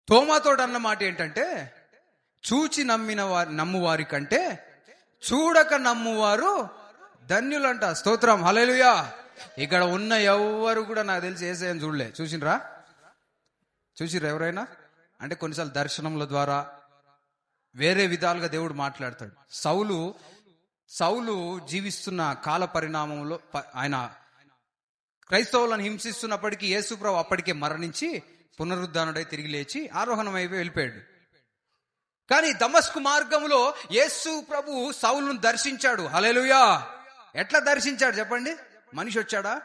తోమాతోడు అన్న మాట ఏంటంటే, చూచి నమ్మువారి కంటే చూడక నమ్మువారు ధన్యులంట. స్తోత్రం. హల్లెలూయా. ఇక్కడ ఉన్న ఎవరు కూడా నాకు తెలిసి యేసయ్యను చూడలే. చూసిర్రా ఎవరైనా? అంటే కొన్నిసార్లు దర్శనముల ద్వారా వేరే విధాలుగా దేవుడు మాట్లాడతాడు. సౌలు జీవిస్తున్న కాల పరిణామంలో ఆయన క్రైస్తవులను హింసిస్తున్నప్పటికీ యేసుప్రభు అప్పటికే మరణించి పునరుద్ధానుడై తిరిగి లేచి ఆరోహణమై వెళ్ళిపోయాడు. కానీ దమస్కు మార్గంలో యేసు ప్రభు సౌలును దర్శించాడు. హల్లెలూయా. ఎట్లా దర్శించాడు చెప్పండి? మనిషి వచ్చాడా?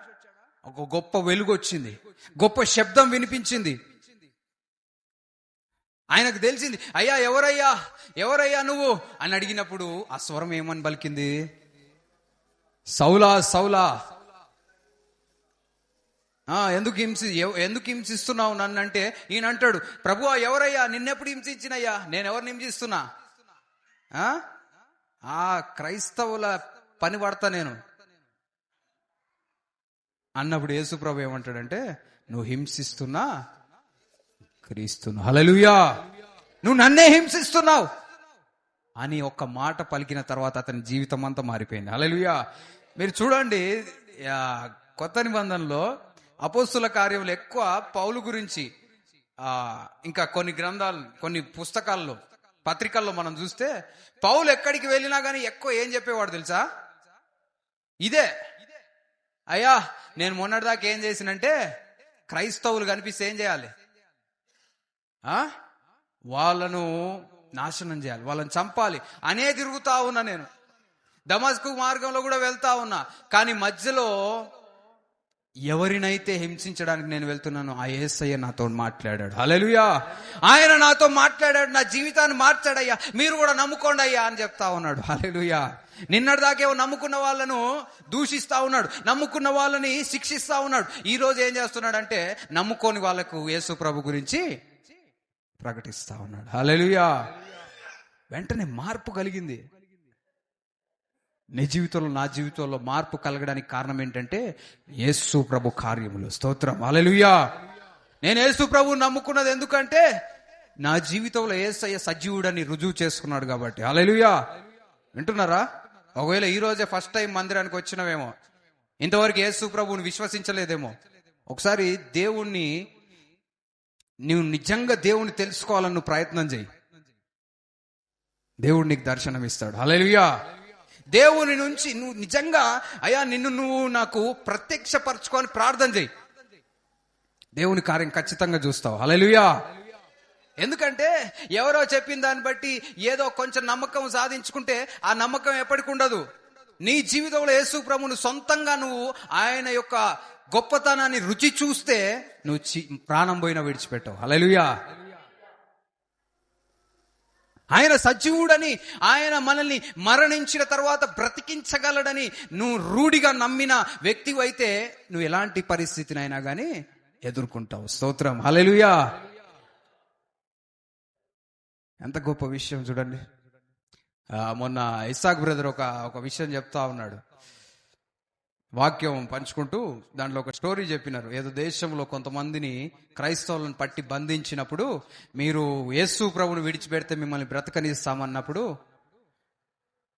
ఒక గొప్ప వెలుగు వచ్చింది, గొప్ప శబ్దం వినిపించింది. ఆయనకు తెలిసింది, అయ్యా ఎవరయ్యా నువ్వు అని అడిగినప్పుడు ఆ స్వరం ఏమని పలికింది? సౌలా సౌలా, ఎందుకు హింసిస్తున్నావు నన్ను అంటే, ఈయన అంటాడు, ప్రభువా ఎవరయ్యా, నిన్నెప్పుడు హింసించినయ్యా, నేను ఎవరిని హింసిస్తున్నా? క్రైస్తవుల పని పడతా నేను అన్నప్పుడు యేసు ప్రభు ఏమంటాడంటే, నువ్వు హింసిస్తున్నా క్రీస్తును. హల్లెలూయా. నువ్వు నన్నే హింసిస్తున్నావు అని ఒక్క మాట పలికిన తర్వాత అతని జీవితం అంతా మారిపోయింది. హల్లెలూయా. మీరు చూడండి, కొత్త నిబంధనలో అపోస్తుల కార్యములు ఎక్కువ పౌలు గురించి, ఇంకా కొన్ని గ్రంథాలు, కొన్ని పుస్తకాల్లో, పత్రికల్లో మనం చూస్తే పౌలు ఎక్కడికి వెళ్ళినా కానీ ఎక్కువ ఏం చెప్పేవాడు తెలుసా? ఇదే, అయ్యా నేను మొన్నటిదాకా ఏం చేసినంటే, క్రైస్తవులు కనిపిస్తే ఏం చేయాలి? వాళ్ళను నాశనం చేయాలి, వాళ్ళని చంపాలి అనే తిరుగుతా ఉన్నా. నేను దమస్కు మార్గంలో కూడా వెళ్తా ఉన్నా, కానీ మధ్యలో ఎవరినైతే హింసించడానికి నేను వెళ్తున్నానో ఆ యేసయ్య నాతో మాట్లాడాడు. హల్లెలూయా. ఆయన నాతో మాట్లాడాడు, నా జీవితాన్ని మార్చాడయ్యా, మీరు కూడా నమ్ముకోండి అయ్యా అని చెప్తా ఉన్నాడు. హల్లెలూయా. నిన్నటిదాకేమో నమ్ముకున్న వాళ్ళను దూషిస్తా ఉన్నాడు, నమ్ముకున్న వాళ్ళని శిక్షిస్తా ఉన్నాడు. ఈ రోజు ఏం చేస్తున్నాడంటే, నమ్ముకోని వాళ్ళకు యేసు ప్రభు గురించి ప్రకటిస్తా ఉన్నాడు. హల్లెలూయా. వెంటనే మార్పు కలిగింది నీ జీవితంలో, నా జీవితంలో మార్పు కలగడానికి కారణం ఏంటంటే యేసు ప్రభు కార్యములు. స్తోత్రం. హల్లెలూయా. నేను యేసు ప్రభువుని నమ్ముకున్నది ఎందుకంటే నా జీవితంలో యేసయ్య సజీవుడని రుజువు చేసుకున్నాడు కాబట్టి. హల్లెలూయా. వింటున్నారా? ఒకవేళ ఈ రోజే ఫస్ట్ టైం మందిరానికి వచ్చినవేమో, ఇంతవరకు యేసు ప్రభువుని విశ్వసించలేదేమో, ఒకసారి దేవుణ్ణి, నువ్వు నిజంగా దేవుణ్ణి తెలుసుకోవాలని నువ్వు ప్రయత్నం చేయి. దేవుడు నీకు దర్శనం ఇస్తాడు. హల్లెలూయా. దేవుని నుంచి నువ్వు నిజంగా అయ్యా నిన్ను నువ్వు నాకు ప్రత్యక్షపరచుకొని ప్రార్థన చేయి, దేవుని కార్యం ఖచ్చితంగా చూస్తావు. హల్లెలూయా. ఎందుకంటే ఎవరో చెప్పిన దాన్ని బట్టి ఏదో కొంచెం నమ్మకం సాధించుకుంటే ఆ నమ్మకం ఎప్పటికి ఉండదు. నీ జీవితంలో యేసు ప్రభువును సొంతంగా నువ్వు ఆయన యొక్క గొప్పతనాన్ని రుచి చూస్తే నువ్వు ప్రాణం పోయినా విడిచిపెట్టవు. హల్లెలూయా. ఆయన సజీవుడని, ఆయన మనల్ని మరణించిన తర్వాత బ్రతికించగలడని నువ్వు రూఢిగా నమ్మిన వ్యక్తివి అయితే నువ్వు ఎలాంటి పరిస్థితినైనా కానీ ఎదుర్కొంటావు. స్తోత్రం. హల్లెలూయా. ఎంత గొప్ప విషయం చూడండి. మొన్న ఇస్సాక్ బ్రదర్ ఒక విషయం చెప్తా ఉన్నాడు, వాక్యం పంచుకుంటూ దాంట్లో ఒక స్టోరీ చెప్పినారు. ఏదో దేశంలో కొంతమందిని క్రైస్తవులను పట్టి బంధించినప్పుడు, మీరు యేసు ప్రభువును విడిచిపెడితే మిమ్మల్ని బ్రతకనిస్తామన్నప్పుడు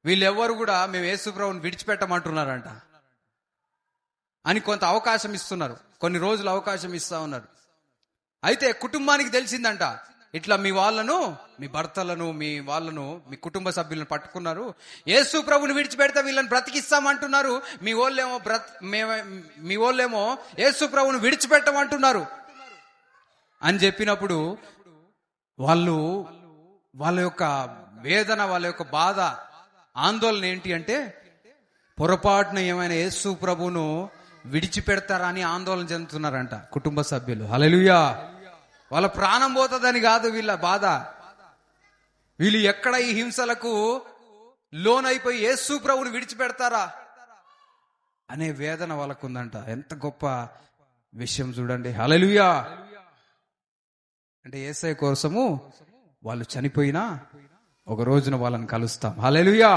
వీళ్ళెవ్వరు కూడా మేము యేసు ప్రభువును విడిచిపెట్టమంటున్నారంట అని కొంత అవకాశం ఇస్తున్నారు, కొన్ని రోజులు అవకాశం ఇస్తా ఉన్నారు. అయితే కుటుంబానికి తెలిసిందంట, ఇట్లా మీ వాళ్ళను, మీ భర్తలను, మీ వాళ్ళను, మీ కుటుంబ సభ్యులను పట్టుకున్నారు, యేసు ప్రభువుని విడిచిపెడితే వీళ్ళని బ్రతికిస్తామంటున్నారు, మీ వాళ్ళేమో యేసు ప్రభువుని విడిచిపెట్టమంటున్నారు అని చెప్పినప్పుడు వాళ్ళ యొక్క వేదన, వాళ్ళ యొక్క బాధ, ఆందోళన ఏంటి అంటే, పొరపాటున ఏమైనా యేసు ప్రభువును విడిచిపెడతారా అని ఆందోళన చెందుతున్నారంట కుటుంబ సభ్యులు. హల్లెలూయా. వాళ్ళ ప్రాణం పోతుందని కాదు వీళ్ళ బాధ, వీళ్ళు ఎక్కడ ఈ హింసలకు లోనైపోయి యేసు ప్రభువుని విడిచిపెడతారా అనే వేదన వాళ్ళకుందంట. ఎంత గొప్ప విషయం చూడండి. హల్లెలూయా. అంటే యేసయ్య కోసము వాళ్ళు చనిపోయినా ఒక రోజున వాళ్ళని కలుస్తాం. హల్లెలూయా.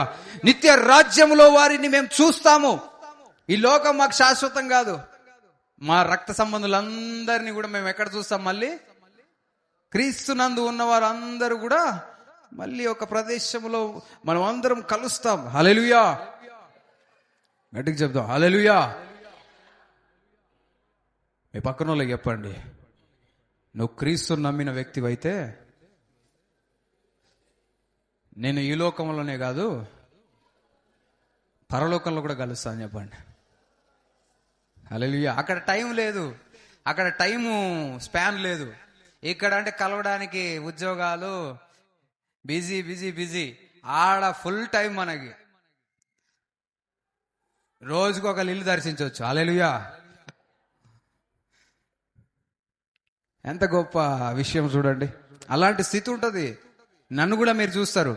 నిత్య రాజ్యములో వారిని మేము చూస్తాము. ఈ లోకం మాకు శాశ్వతం కాదు. మా రక్త సంబంధులందరినీ కూడా మేము ఎక్కడ చూస్తాం? మళ్ళీ క్రీస్తునందు ఉన్న వారందరూ కూడా మళ్ళీ ఒక ప్రదేశంలో మనం అందరం కలుస్తాం. హల్లెలూయా. గట్టిగా చెప్దాం హల్లెలూయా. మీ పక్కన వాళ్ళకి చెప్పండి, నువ్వు క్రీస్తుని నమ్మిన వ్యక్తివైతే నేను ఈ లోకంలోనే కాదు పరలోకంలో కూడా కలుస్తా అని చెప్పండి. హల్లెలూయా. అక్కడ టైం లేదు, అక్కడ టైము స్పాన్ లేదు. ఇక్కడ అంటే కలవడానికి ఉద్యోగాలు, బిజీ బిజీ బిజీ. ఆడ ఫుల్ టైం మనకి, రోజుకు ఒక ఇల్లు దర్శించవచ్చు. హల్లెలూయా. ఎంత గొప్ప విషయం చూడండి. అలాంటి స్థితి ఉంటుంది. నన్ను కూడా మీరు చూస్తారు,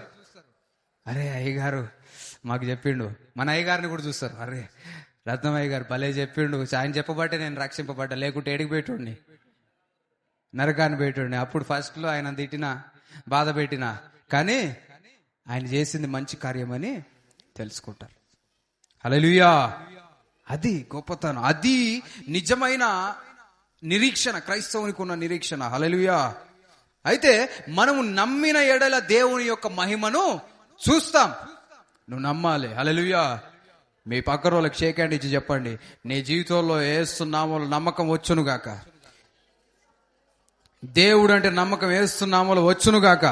అరే అయ్యగారు మాకు చెప్పిండు. మన అయ్యగారిని కూడా చూస్తారు, అరే రత్నమయ్య గారు భలే చెప్పిండు, ఆయన చెప్పబట్టే నేను రక్షింపబడ్డా, లేకుంటే ఏడికి పెట్టండి, నరకాన్ని పెట్టండి. అప్పుడు ఫస్ట్లో ఆయన తిట్టినా, బాధ పెట్టినా, కానీ ఆయన చేసింది మంచి కార్యమని తెలుసుకుంటారు. హల్లెలూయా. అది గొప్పతనం, అది నిజమైన నిరీక్షణ, క్రైస్తవునికి ఉన్న నిరీక్షణ. హల్లెలూయా. అయితే మనము నమ్మిన ఎడల దేవుని యొక్క మహిమను చూస్తాం. నువ్వు నమ్మాలి. హల్లెలూయా. మీ పక్కన వాళ్ళకి షేక్ హ్యాండ్ ఇచ్చి చెప్పండి, నీ జీవితంలో యేసునామములో నమ్మకం వచ్చునుగాక. దేవుడు అంటే నమ్మకం యేసునామములో వచ్చునుగాక.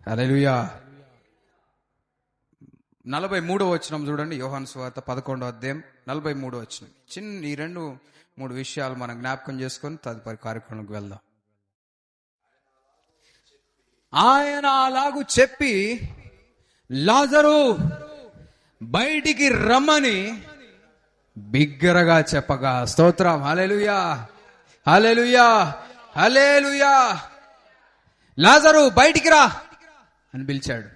హల్లెలూయా. 43వ వచనం చూడండి, యోహాను సువార్త 11వ అధ్యాయం 43వ వచనం. ఈ 2-3 విషయాలు మనం జ్ఞాపకం చేసుకొని తదుపరి కార్యక్రమానికి వెళ్దాం. ఆయన అలాగూ చెప్పి లాజరు బయటికి రమ్మని బిగ్గరగా చెప్పగా. స్తోత్రం. హల్లెలూయా. హల్లెలూయా. హల్లెలూయా. లాజరు బయటికి రా అని పిలిచాడు.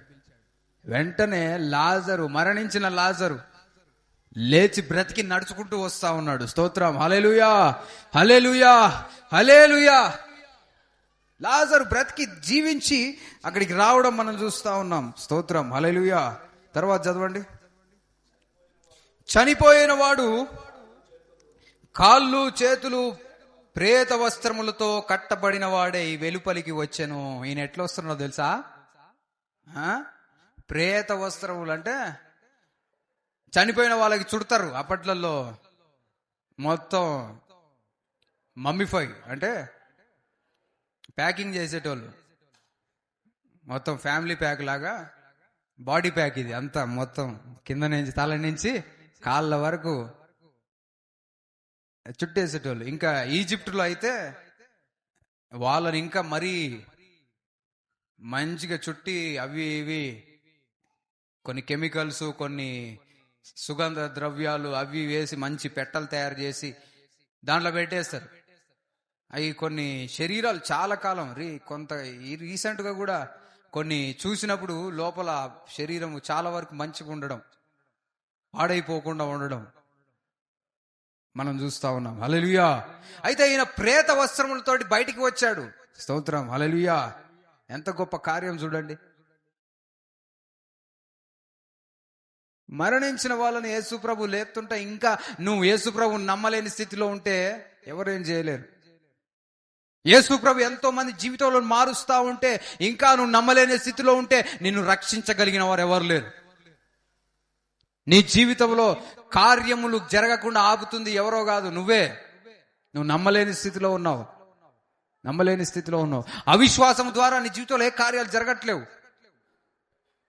వెంటనే లాజరు, మరణించిన లాజరు లేచి బ్రతికి నడుచుకుంటూ వస్తా ఉన్నాడు. స్తోత్రం. హల్లెలూయా. హల్లెలూయా. హల్లెలూయా. లాజరు బ్రతికి జీవించి అక్కడికి రావడం మనం చూస్తా ఉన్నాం. స్తోత్రం. హల్లెలూయా. తర్వాత చదవండి. చనిపోయిన వాడు కాళ్ళు చేతులు ప్రేత వస్త్రములతో కట్టబడిన వాడే వెలుపలికి వచ్చెను. ఈయన ఎట్లా వస్తున్నాడో తెలుసా? ప్రేత వస్త్రములు అంటే చనిపోయిన వాళ్ళకి చుడతారు అప్పట్లలో. మొత్తం మమ్మిఫై అంటే ప్యాకింగ్ చేసేటోళ్ళు. మొత్తం ఫ్యామిలీ ప్యాక్ లాగా బాడీ ప్యాక్ ఇది అంతా, మొత్తం కింద నుంచి తల నుంచి కాళ్ళ వరకు చుట్టేసేటోళ్ళు. ఇంకా ఈజిప్టులో అయితే వాళ్ళని ఇంకా మరీ మంచిగా చుట్టి అవి ఇవి కొన్ని కెమికల్స్, కొన్ని సుగంధ ద్రవ్యాలు అవి వేసి మంచి పెట్టలు తయారు చేసి దాంట్లో పెట్టేస్తారు. అవి కొన్ని శరీరాలు చాలా కాలం కొంత రీసెంట్గా కూడా కొన్ని చూసినప్పుడు లోపల శరీరం చాలా వరకు మంచిగా ఉండడం, పాడైపోకుండా ఉండడం మనం చూస్తా ఉన్నాం. హల్లెలూయా. అయితే ఈయన ప్రేత వస్త్రములతోటి బయటికి వచ్చాడు. స్తోత్రం. హల్లెలూయా. ఎంత గొప్ప కార్యం చూడండి. మరణించిన వాళ్ళని యేసుప్రభు లేపుతుంటే ఇంకా నువ్వు యేసుప్రభుని నమ్మలేని స్థితిలో ఉంటే ఎవరేం చేయలేరు. యేసుప్రభు ఎంతో మంది జీవితంలో మారుస్తా ఉంటే ఇంకా నువ్వు నమ్మలేని స్థితిలో ఉంటే నిన్ను రక్షించగలిగిన వారు ఎవరు లేరు. నీ జీవితంలో కార్యములు జరగకుండా ఆపుతుంది ఎవరో కాదు, నువ్వే. నువ్వు నమ్మలేని స్థితిలో ఉన్నావు, నమ్మలేని స్థితిలో ఉన్నావు. అవిశ్వాసం ద్వారా నీ జీవితంలో ఏ కార్యాలు జరగట్లేవు.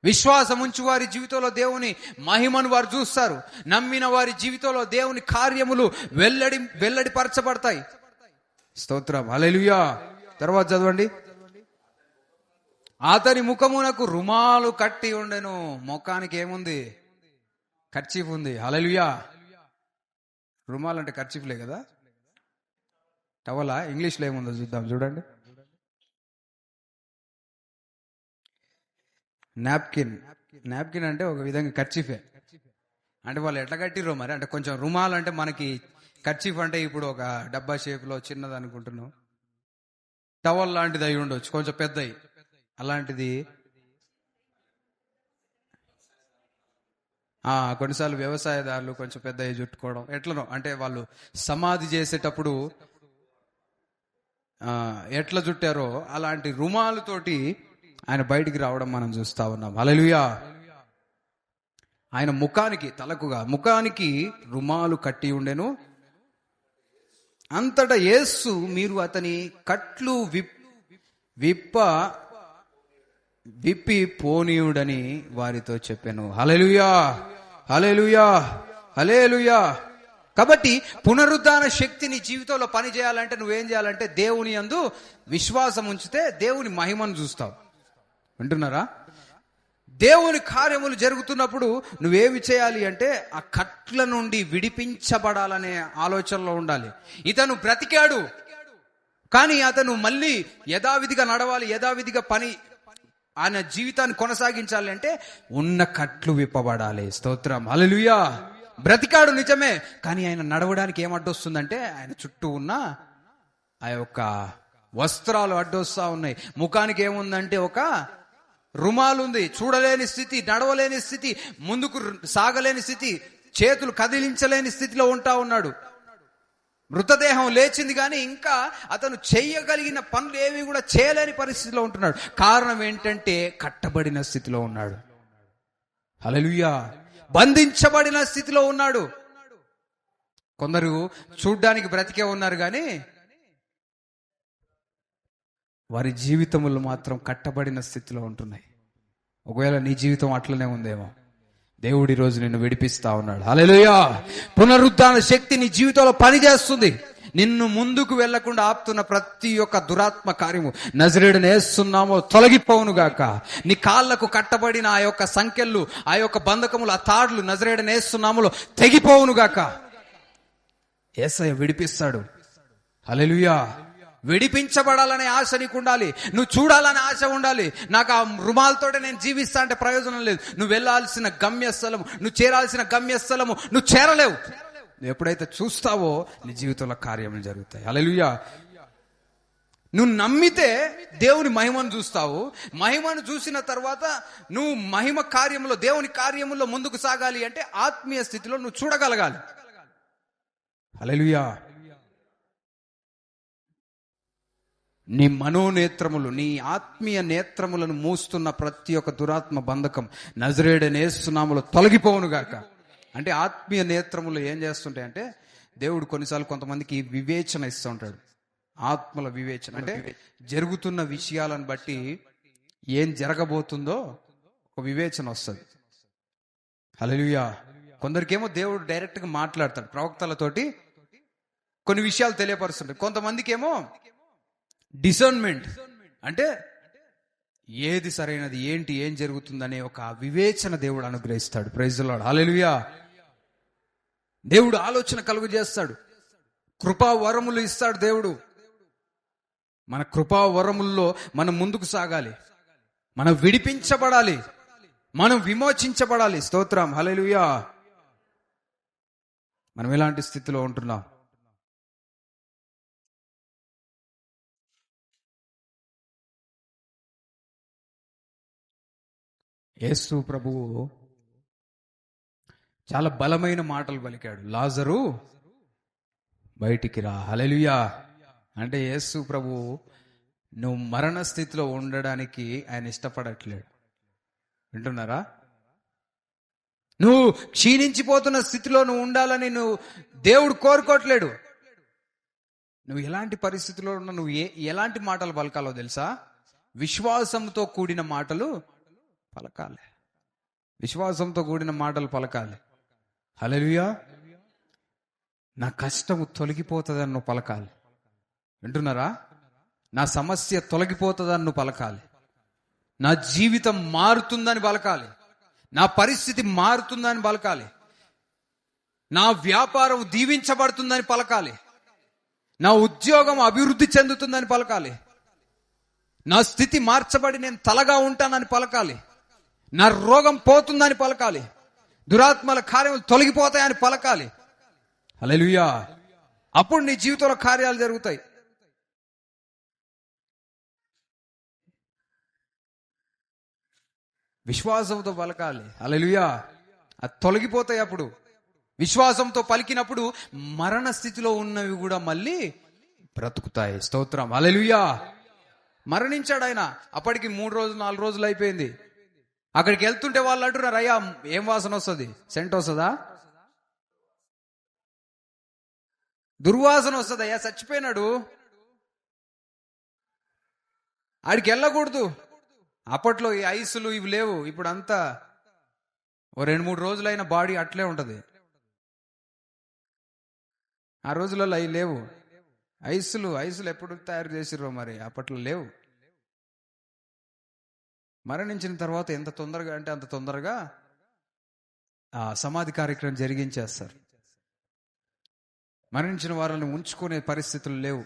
విశ్వాసం ఉంచి వారి జీవితంలో దేవుని మహిమను వారు చూస్తారు. నమ్మిన వారి జీవితంలో దేవుని కార్యములు వెల్లడిపరచబడతాయి. స్తోత్రం. హల్లెలూయా. తర్వాత చదవండి. అతని ముఖమునకు రుమాలు కట్టి ఉండెను. ముఖానికి ఏముంది? కర్చీఫ్ ఉంది. హల్లెలూయా. రుమాలు అంటే కర్చీఫ్లే కదా. టవలా ఇంగ్లీష్లో ఏముందో చూద్దాం. చూడండి. నాప్కిన్. నాప్కిన్ అంటే ఒక విధంగా కర్చీఫే. అంటే వాళ్ళు ఎట్లా కట్టిరో మరి. అంటే కొంచెం రుమాలు అంటే మనకి కర్చీఫ్ అంటే ఇప్పుడు ఒక డబ్బా షేప్లో చిన్నది అనుకుంటున్నాం. టవల్ లాంటిది అయి ఉండొచ్చు, కొంచెం పెద్దవి. అలాంటిది కొన్నిసార్లు వ్యవసాయదారులు కొంచెం పెద్దవి చుట్టుకోవడం ఎట్లనో, అంటే వాళ్ళు సమాధి చేసేటప్పుడు ఎట్లా చుట్టారో అలాంటి రుమాలుతోటి ఆయన బయటికి రావడం మనం చూస్తా ఉన్నాం. హల్లెలూయా. ఆయన ముఖానికి రుమాలు కట్టి ఉండెను. అంతటా యేసు మీరు అతని కట్లు విప్పి పోనీయుడని వారితో చెప్పాను. హల్లెలూయా. హల్లెలూయా. హల్లెలూయా. కాబట్టి పునరుద్ధాన శక్తి నీ జీవితంలో పని చేయాలంటే నువ్వేం చేయాలంటే దేవుని యందు విశ్వాసం ఉంచితే దేవుని మహిమను చూస్తావు. వింటున్నారా? దేవుని కార్యములు జరుగుతున్నప్పుడు నువ్వేమి చేయాలి అంటే ఆ కట్ల నుండి విడిపించబడాలనే ఆలోచనలో ఉండాలి. ఇతను బ్రతికాడు, కానీ అతను మళ్ళీ యథావిధిగా నడవాలి, యథావిధిగా పని ఆయన జీవితాన్ని కొనసాగించాలి అంటే ఉన్న కట్లు విప్పబడాలి. స్తోత్రం. హల్లెలూయా. బ్రతికాడు నిజమే, కానీ ఆయన నడవడానికి ఏం అడ్డొస్తుందంటే ఆయన చుట్టూ ఉన్న ఆ యొక్క వస్త్రాలు అడ్డొస్తా ఉన్నాయి. ముఖానికి ఏముందంటే ఒక రుమాలు ఉంది. చూడలేని స్థితి, నడవలేని స్థితి, ముందుకు సాగలేని స్థితి, చేతులు కదిలించలేని స్థితిలో ఉంటా ఉన్నాడు. మృతదేహం లేచింది కానీ ఇంకా అతను చెయ్యగలిగిన పనులు ఏవి కూడా చేయలేని పరిస్థితిలో ఉంటున్నాడు. కారణం ఏంటంటే కట్టబడిన స్థితిలో ఉన్నాడు. హల్లెలూయా. బంధించబడిన స్థితిలో ఉన్నాడు. కొందరు చూడ్డానికి బ్రతికే ఉన్నారు కానీ వారి జీవితములు మాత్రం కట్టబడిన స్థితిలో ఉంటున్నాయి. ఒకవేళ నీ జీవితం అట్లనే ఉందేమో, దేవుడి రోజు నిన్ను విడిపిస్తా ఉన్నాడు. హల్లెలూయా. పునరుద్ధాన శక్తి నీ జీవితంలో పనిచేస్తుంది. నిన్ను ముందుకు వెళ్లకుండా ఆపుతున్న ప్రతి ఒక్క దురాత్మ కార్యము నజరేయుడైన యేసు నామములో తొలగిపోవును గాక. నీ కాళ్లకు కట్టబడిన ఆ యొక్క సంకెళ్ళు, ఆ యొక్క బంధకములు, ఆ తాడులు నజరేయుడైన యేసు నామములో తెగిపోవును గాక. యేసయ్య విడిపిస్తాడు. హల్లెలూయా. విడిపించబడాలనే ఆశ నీకు ఉండాలి. నువ్వు చూడాలనే ఆశ ఉండాలి. నాకు ఆ రుమాలతోటే నేను జీవిస్తా అంటే ప్రయోజనం లేదు. నువ్వు వెళ్ళాల్సిన గమ్యస్థలము, నువ్వు చేరాల్సిన గమ్యస్థలము నువ్వు చేరలేవు. నువ్వు ఎప్పుడైతే చూస్తావో నీ జీవితంలో కార్యములు జరుగుతాయి. హల్లెలూయా. నువ్వు నమ్మితే దేవుని మహిమను చూస్తావు. మహిమను చూసిన తర్వాత నువ్వు మహిమ కార్యములో, దేవుని కార్యములో ముందుకు సాగాలి అంటే ఆత్మీయ స్థితిలో నువ్వు చూడగలగాలి. హల్లెలూయా. నీ మనోనేత్రములు, నీ ఆత్మీయ నేత్రములను మూస్తున్న ప్రతి ఒక్క దురాత్మ బంధకం నజరేయుడైన యేసు నామములో తొలగిపోవును గాక. అంటే ఆత్మీయ నేత్రములు ఏం చేస్తుంటాయంటే, దేవుడు కొన్నిసార్లు కొంతమందికి వివేచన ఇస్తూ ఉంటాడు. ఆత్మల వివేచన అంటే జరుగుతున్న విషయాలను బట్టి ఏం జరగబోతుందో ఒక వివేచన వస్తుంది. హల్లెలూయా. కొందరికేమో దేవుడు డైరెక్ట్ గా మాట్లాడతాడు, ప్రవక్తలతోటి కొన్ని విషయాలు తెలియపరుస్తుంటాడు. కొంతమందికి ఏమో డిసర్న్మెంట్ అంటే ఏది సరైనది, ఏంటి, ఏం జరుగుతుందనే ఒక వివేచన దేవుడు అనుగ్రహిస్తాడు. Praise the Lord. హల్లెలూయా. దేవుడు ఆలోచన కలుగు చేస్తాడు, కృపా వరములు ఇస్తాడు దేవుడు. మన కృపా వరముల్లో మనం ముందుకు సాగాలి, మనం విడిపించబడాలి, మనం విమోచించబడాలి. స్తోత్రం. హల్లెలూయా. మనం ఎలాంటి స్థితిలో ఉంటున్నాం? యేసు ప్రభువు చాలా బలమైన మాటలు పలికాడు, లాజరు బయటికి రా. హల్లెలూయా. అంటే యేసు ప్రభువు నువ్వు మరణ స్థితిలో ఉండడానికి ఆయన ఇష్టపడట్లేడు. వింటున్నారా? నువ్వు క్షీణించిపోతున్న స్థితిలో నువ్వు ఉండాలని దేవుడు కోరుకోవట్లేడు. నువ్వు ఎలాంటి పరిస్థితిలో ఉన్నా నువ్వు ఎలాంటి మాటలు పలకాలో తెలుసా? విశ్వాసంతో కూడిన మాటలు పలకాలి. విశ్వాసంతో కూడిన మాటలు పలకాలి. హల్లెలూయా. నా కష్టము తొలగిపోతుందని నువ్వు పలకాలి. వింటున్నారా? నా సమస్య తొలగిపోతుందని నువ్వు పలకాలి. నా జీవితం మారుతుందని పలకాలి. నా పరిస్థితి మారుతుందని పలకాలి. నా వ్యాపారం దీవించబడుతుందని పలకాలి. నా ఉద్యోగం అభివృద్ధి చెందుతుందని పలకాలి. నా స్థితి మార్చబడి నేను తలగా ఉంటానని పలకాలి. నా రోగం పోతుందని పలకాలి. దురాత్మల కార్యములు తొలగిపోతాయని పలకాలి. హల్లెలూయా. అప్పుడు నీ జీవితంలో కార్యాలు జరుగుతాయి. విశ్వాసంతో పలకాలి. హల్లెలూయా. అది తొలగిపోతాయి. అప్పుడు విశ్వాసంతో పలికినప్పుడు మరణ స్థితిలో ఉన్నవి కూడా మళ్ళీ బ్రతుకుతాయి. స్తోత్రం. హల్లెలూయా. మరణించాడు ఆయన. అప్పటికి 3 రోజులు 4 రోజులు అయిపోయింది. అక్కడికి వెళ్తుంటే వాళ్ళు అంటున్నారు, అయ్యా ఏం వాసన వస్తుంది? సెంట్ వస్తుందా? దుర్వాసన వస్తుంది అయ్యా, చచ్చిపోయినాడు, ఆడికి వెళ్ళకూడదు. అప్పట్లో ఈ ఐసులు ఇవి లేవు. ఇప్పుడు అంతా ఓ 2-3 రోజులైన బాడీ అట్లే ఉంటది. ఆ రోజులలో అవి లేవు. ఐసులు ఎప్పుడు తయారు చేసిర్రో మరి, అప్పట్లో లేవు. మరణించిన తర్వాత ఎంత తొందరగా అంటే అంత తొందరగా ఆ సమాధి కార్యక్రమం జరిగించేస్తారు. మరణించిన వారిని ఉంచుకునే పరిస్థితులు లేవు.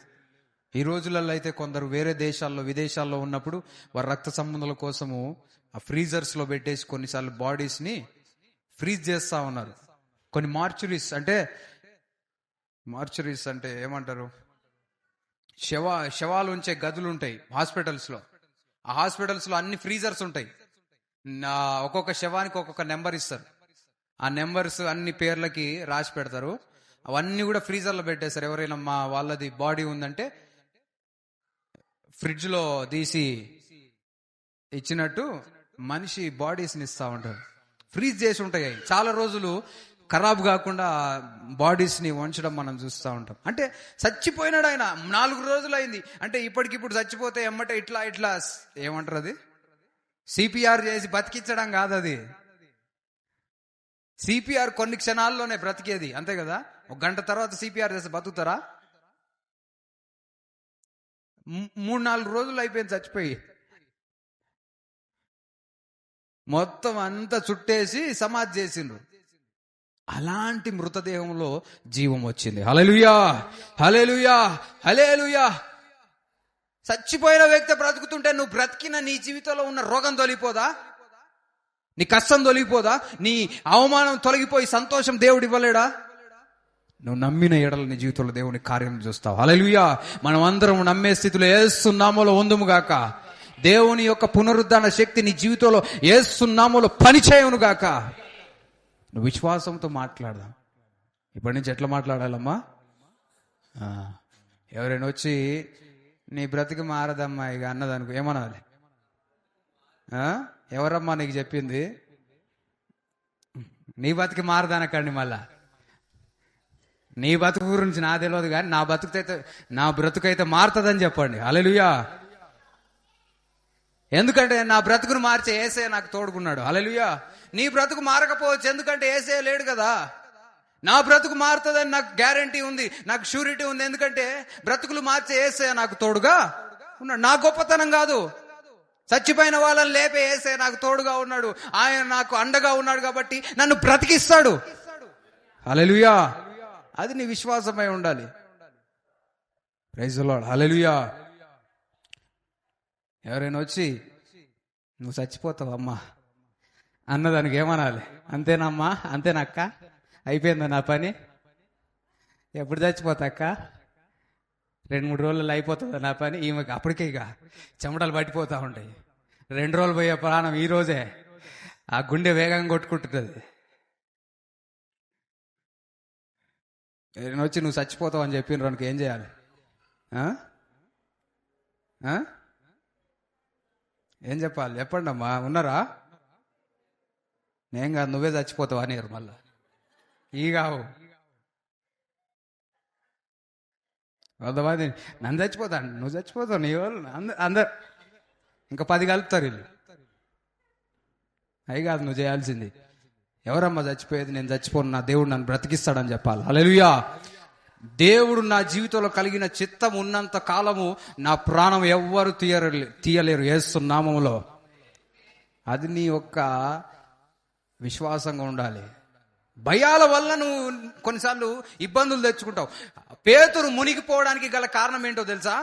ఈ రోజులలో అయితే కొందరు వేరే దేశాల్లో విదేశాల్లో ఉన్నప్పుడు వారి రక్త సంబంధాల కోసము ఆ ఫ్రీజర్స్ లో పెట్టేసి కొన్నిసార్లు బాడీస్ ని ఫ్రీజ్ చేస్తా ఉన్నారు. కొన్ని మార్చురీస్ అంటే ఏమంటారు, శవాలు ఉంచే గదులు ఉంటాయి హాస్పిటల్స్ లో. ఆ హాస్పిటల్స్ లో అన్ని ఫ్రీజర్స్ ఉంటాయి. ఒక్కొక్క శవానికి ఒక్కొక్క నెంబర్ ఇస్తారు. ఆ నెంబర్స్ అన్ని పేర్లకి రాసి పెడతారు. అవన్నీ కూడా ఫ్రీజర్లో పెట్టేస్తారు. ఎవరైనా మా వాళ్ళది బాడీ ఉందంటే ఫ్రిడ్జ్ లో తీసి ఇచ్చినట్టు మనిషి బాడీస్ని ఇస్తా ఉంటారు. ఫ్రీజ్ చేసి ఉంటాయి. చాలా రోజులు ఖరాబ్ కాకుండా బాడీస్ ని ఉంచడం మనం చూస్తూ ఉంటాం. అంటే చచ్చిపోయినాడు ఆయన, 4 రోజులు అయింది. అంటే ఇప్పటికిప్పుడు చచ్చిపోతే ఎమ్మటే ఇట్లా ఏమంటారు, అది సిపిఆర్ చేసి బతికించడం కాదు. అది సిపిఆర్ కొన్ని క్షణాల్లోనే బ్రతికేది, అంతే కదా. 1 గంట తర్వాత సిపిఆర్ చేసి బతుకుతారా? 3-4 రోజులు అయిపోయింది చచ్చిపోయి. మొత్తం అంతా చుట్టేసి సమాధి చేసిండ్రు. అలాంటి మృతదేహంలో జీవం వచ్చింది. హల్లెలూయా, హల్లెలూయా, హల్లెలూయా. చచ్చిపోయిన వ్యక్తి బ్రతుకుతుంటే నువ్వు బ్రతికిన నీ జీవితంలో ఉన్న రోగం తొలగిపోదా? నీ కష్టం తొలగిపోదా? నీ అవమానం తొలగిపోయి సంతోషం దేవుడు ఇవ్వలేడా? నువ్వు నమ్మిన ఎడల నీ జీవితంలో దేవుని కార్యం చూస్తావు. హల్లెలూయా. మనం అందరం నమ్మే స్థితిలో యేసు నామములో ఉందుము గాక. దేవుని యొక్క పునరుద్ధరణ శక్తి నీ జీవితంలో యేసు నామములో పనిచేయును గాక. నువ్వు విశ్వాసంతో మాట్లాడదాం. ఇప్పటి నుంచి ఎట్లా మాట్లాడాలమ్మా? ఎవరైనా వచ్చి నీ బ్రతికి మారదమ్మా ఇక అన్నదనుకో, ఏమనాలి? ఎవరమ్మా నీకు చెప్పింది? నీ బతికి మారదనకండి. మళ్ళా నీ బతుకు గురించి నా తెలియదు, కానీ నా బ్రతుకైతే మారుతుందని చెప్పండి. హల్లెలూయా. ఎందుకంటే నా బ్రతుకును మార్చే యేసయ్య నాకు తోడుకున్నాడు. హల్లెలూయా. నీ బ్రతుకు మారకపోవచ్చు, ఎందుకంటే యేసయ్య లేడు కదా. నా బ్రతుకు మారుతుందని నాకు గ్యారంటీ ఉంది, నాకు షూరిటీ ఉంది. ఎందుకంటే బ్రతుకులు మార్చే యేసయ్య నాకు తోడుగా ఉన్నాడు. నా గొప్పతనం కాదు, చచ్చిపోయిన వాళ్ళని లేపే యేసయ్య నాకు తోడుగా ఉన్నాడు. ఆయన నాకు అండగా ఉన్నాడు కాబట్టి నన్ను బ్రతికిస్తాడు. హల్లెలూయా. అది నీ విశ్వాసమై ఉండాలి. Praise the Lord. హల్లెలూయా. ఎవరైనా వచ్చి నువ్వు చచ్చిపోతావమ్మా అన్నదానికి ఏమనాలి? అంతేనమ్మా, అంతేనక్క, అయిపోయిందా నా పని? ఎప్పుడు చచ్చిపోతా అక్క? 2-3 రోజుల్లో అయిపోతుందా నా పని? ఈమెకి అప్పటికే ఇక చెమటలు పట్టిపోతూ ఉంటాయి. 2 రోజులు పోయే ప్రాణం ఈ రోజే. ఆ గుండె వేగంగా కొట్టుకుంటుంది. నేను వచ్చి నువ్వు చచ్చిపోతావు అని చెప్పిన రోజుకి ఏం చేయాలి? ఏం చెప్పాలి? చెప్పండి అమ్మా. ఉన్నారా? నేను కాదు, నువ్వే చచ్చిపోతావు అని మళ్ళా ఈగావు. కొంతమంది నన్ను చచ్చిపోతాను, నువ్వు చచ్చిపోతావు, నీ వాళ్ళు అందరు ఇంకా 10 కలుపుతారు వీళ్ళు. అయి కాదు నువ్వు చేయాల్సింది. ఎవరమ్మా చచ్చిపోయేది? నేను చచ్చిపోను, నా దేవుడు నన్ను బ్రతికిస్తాడని చెప్పాలి. హల్లెలూయా. దేవుడు నా జీవితంలో కలిగిన చిత్తం ఉన్నంత కాలము నా ప్రాణం ఎవ్వరు తీయలేరు యేసు నామములో. అది నీ యొక్క విశ్వాసంగా ఉండాలి. భయాల వల్ల నువ్వు కొన్నిసార్లు ఇబ్బందులు తెచ్చుకుంటావు. పేతురు మునిగిపోవడానికి గల కారణం ఏంటో తెలుసా?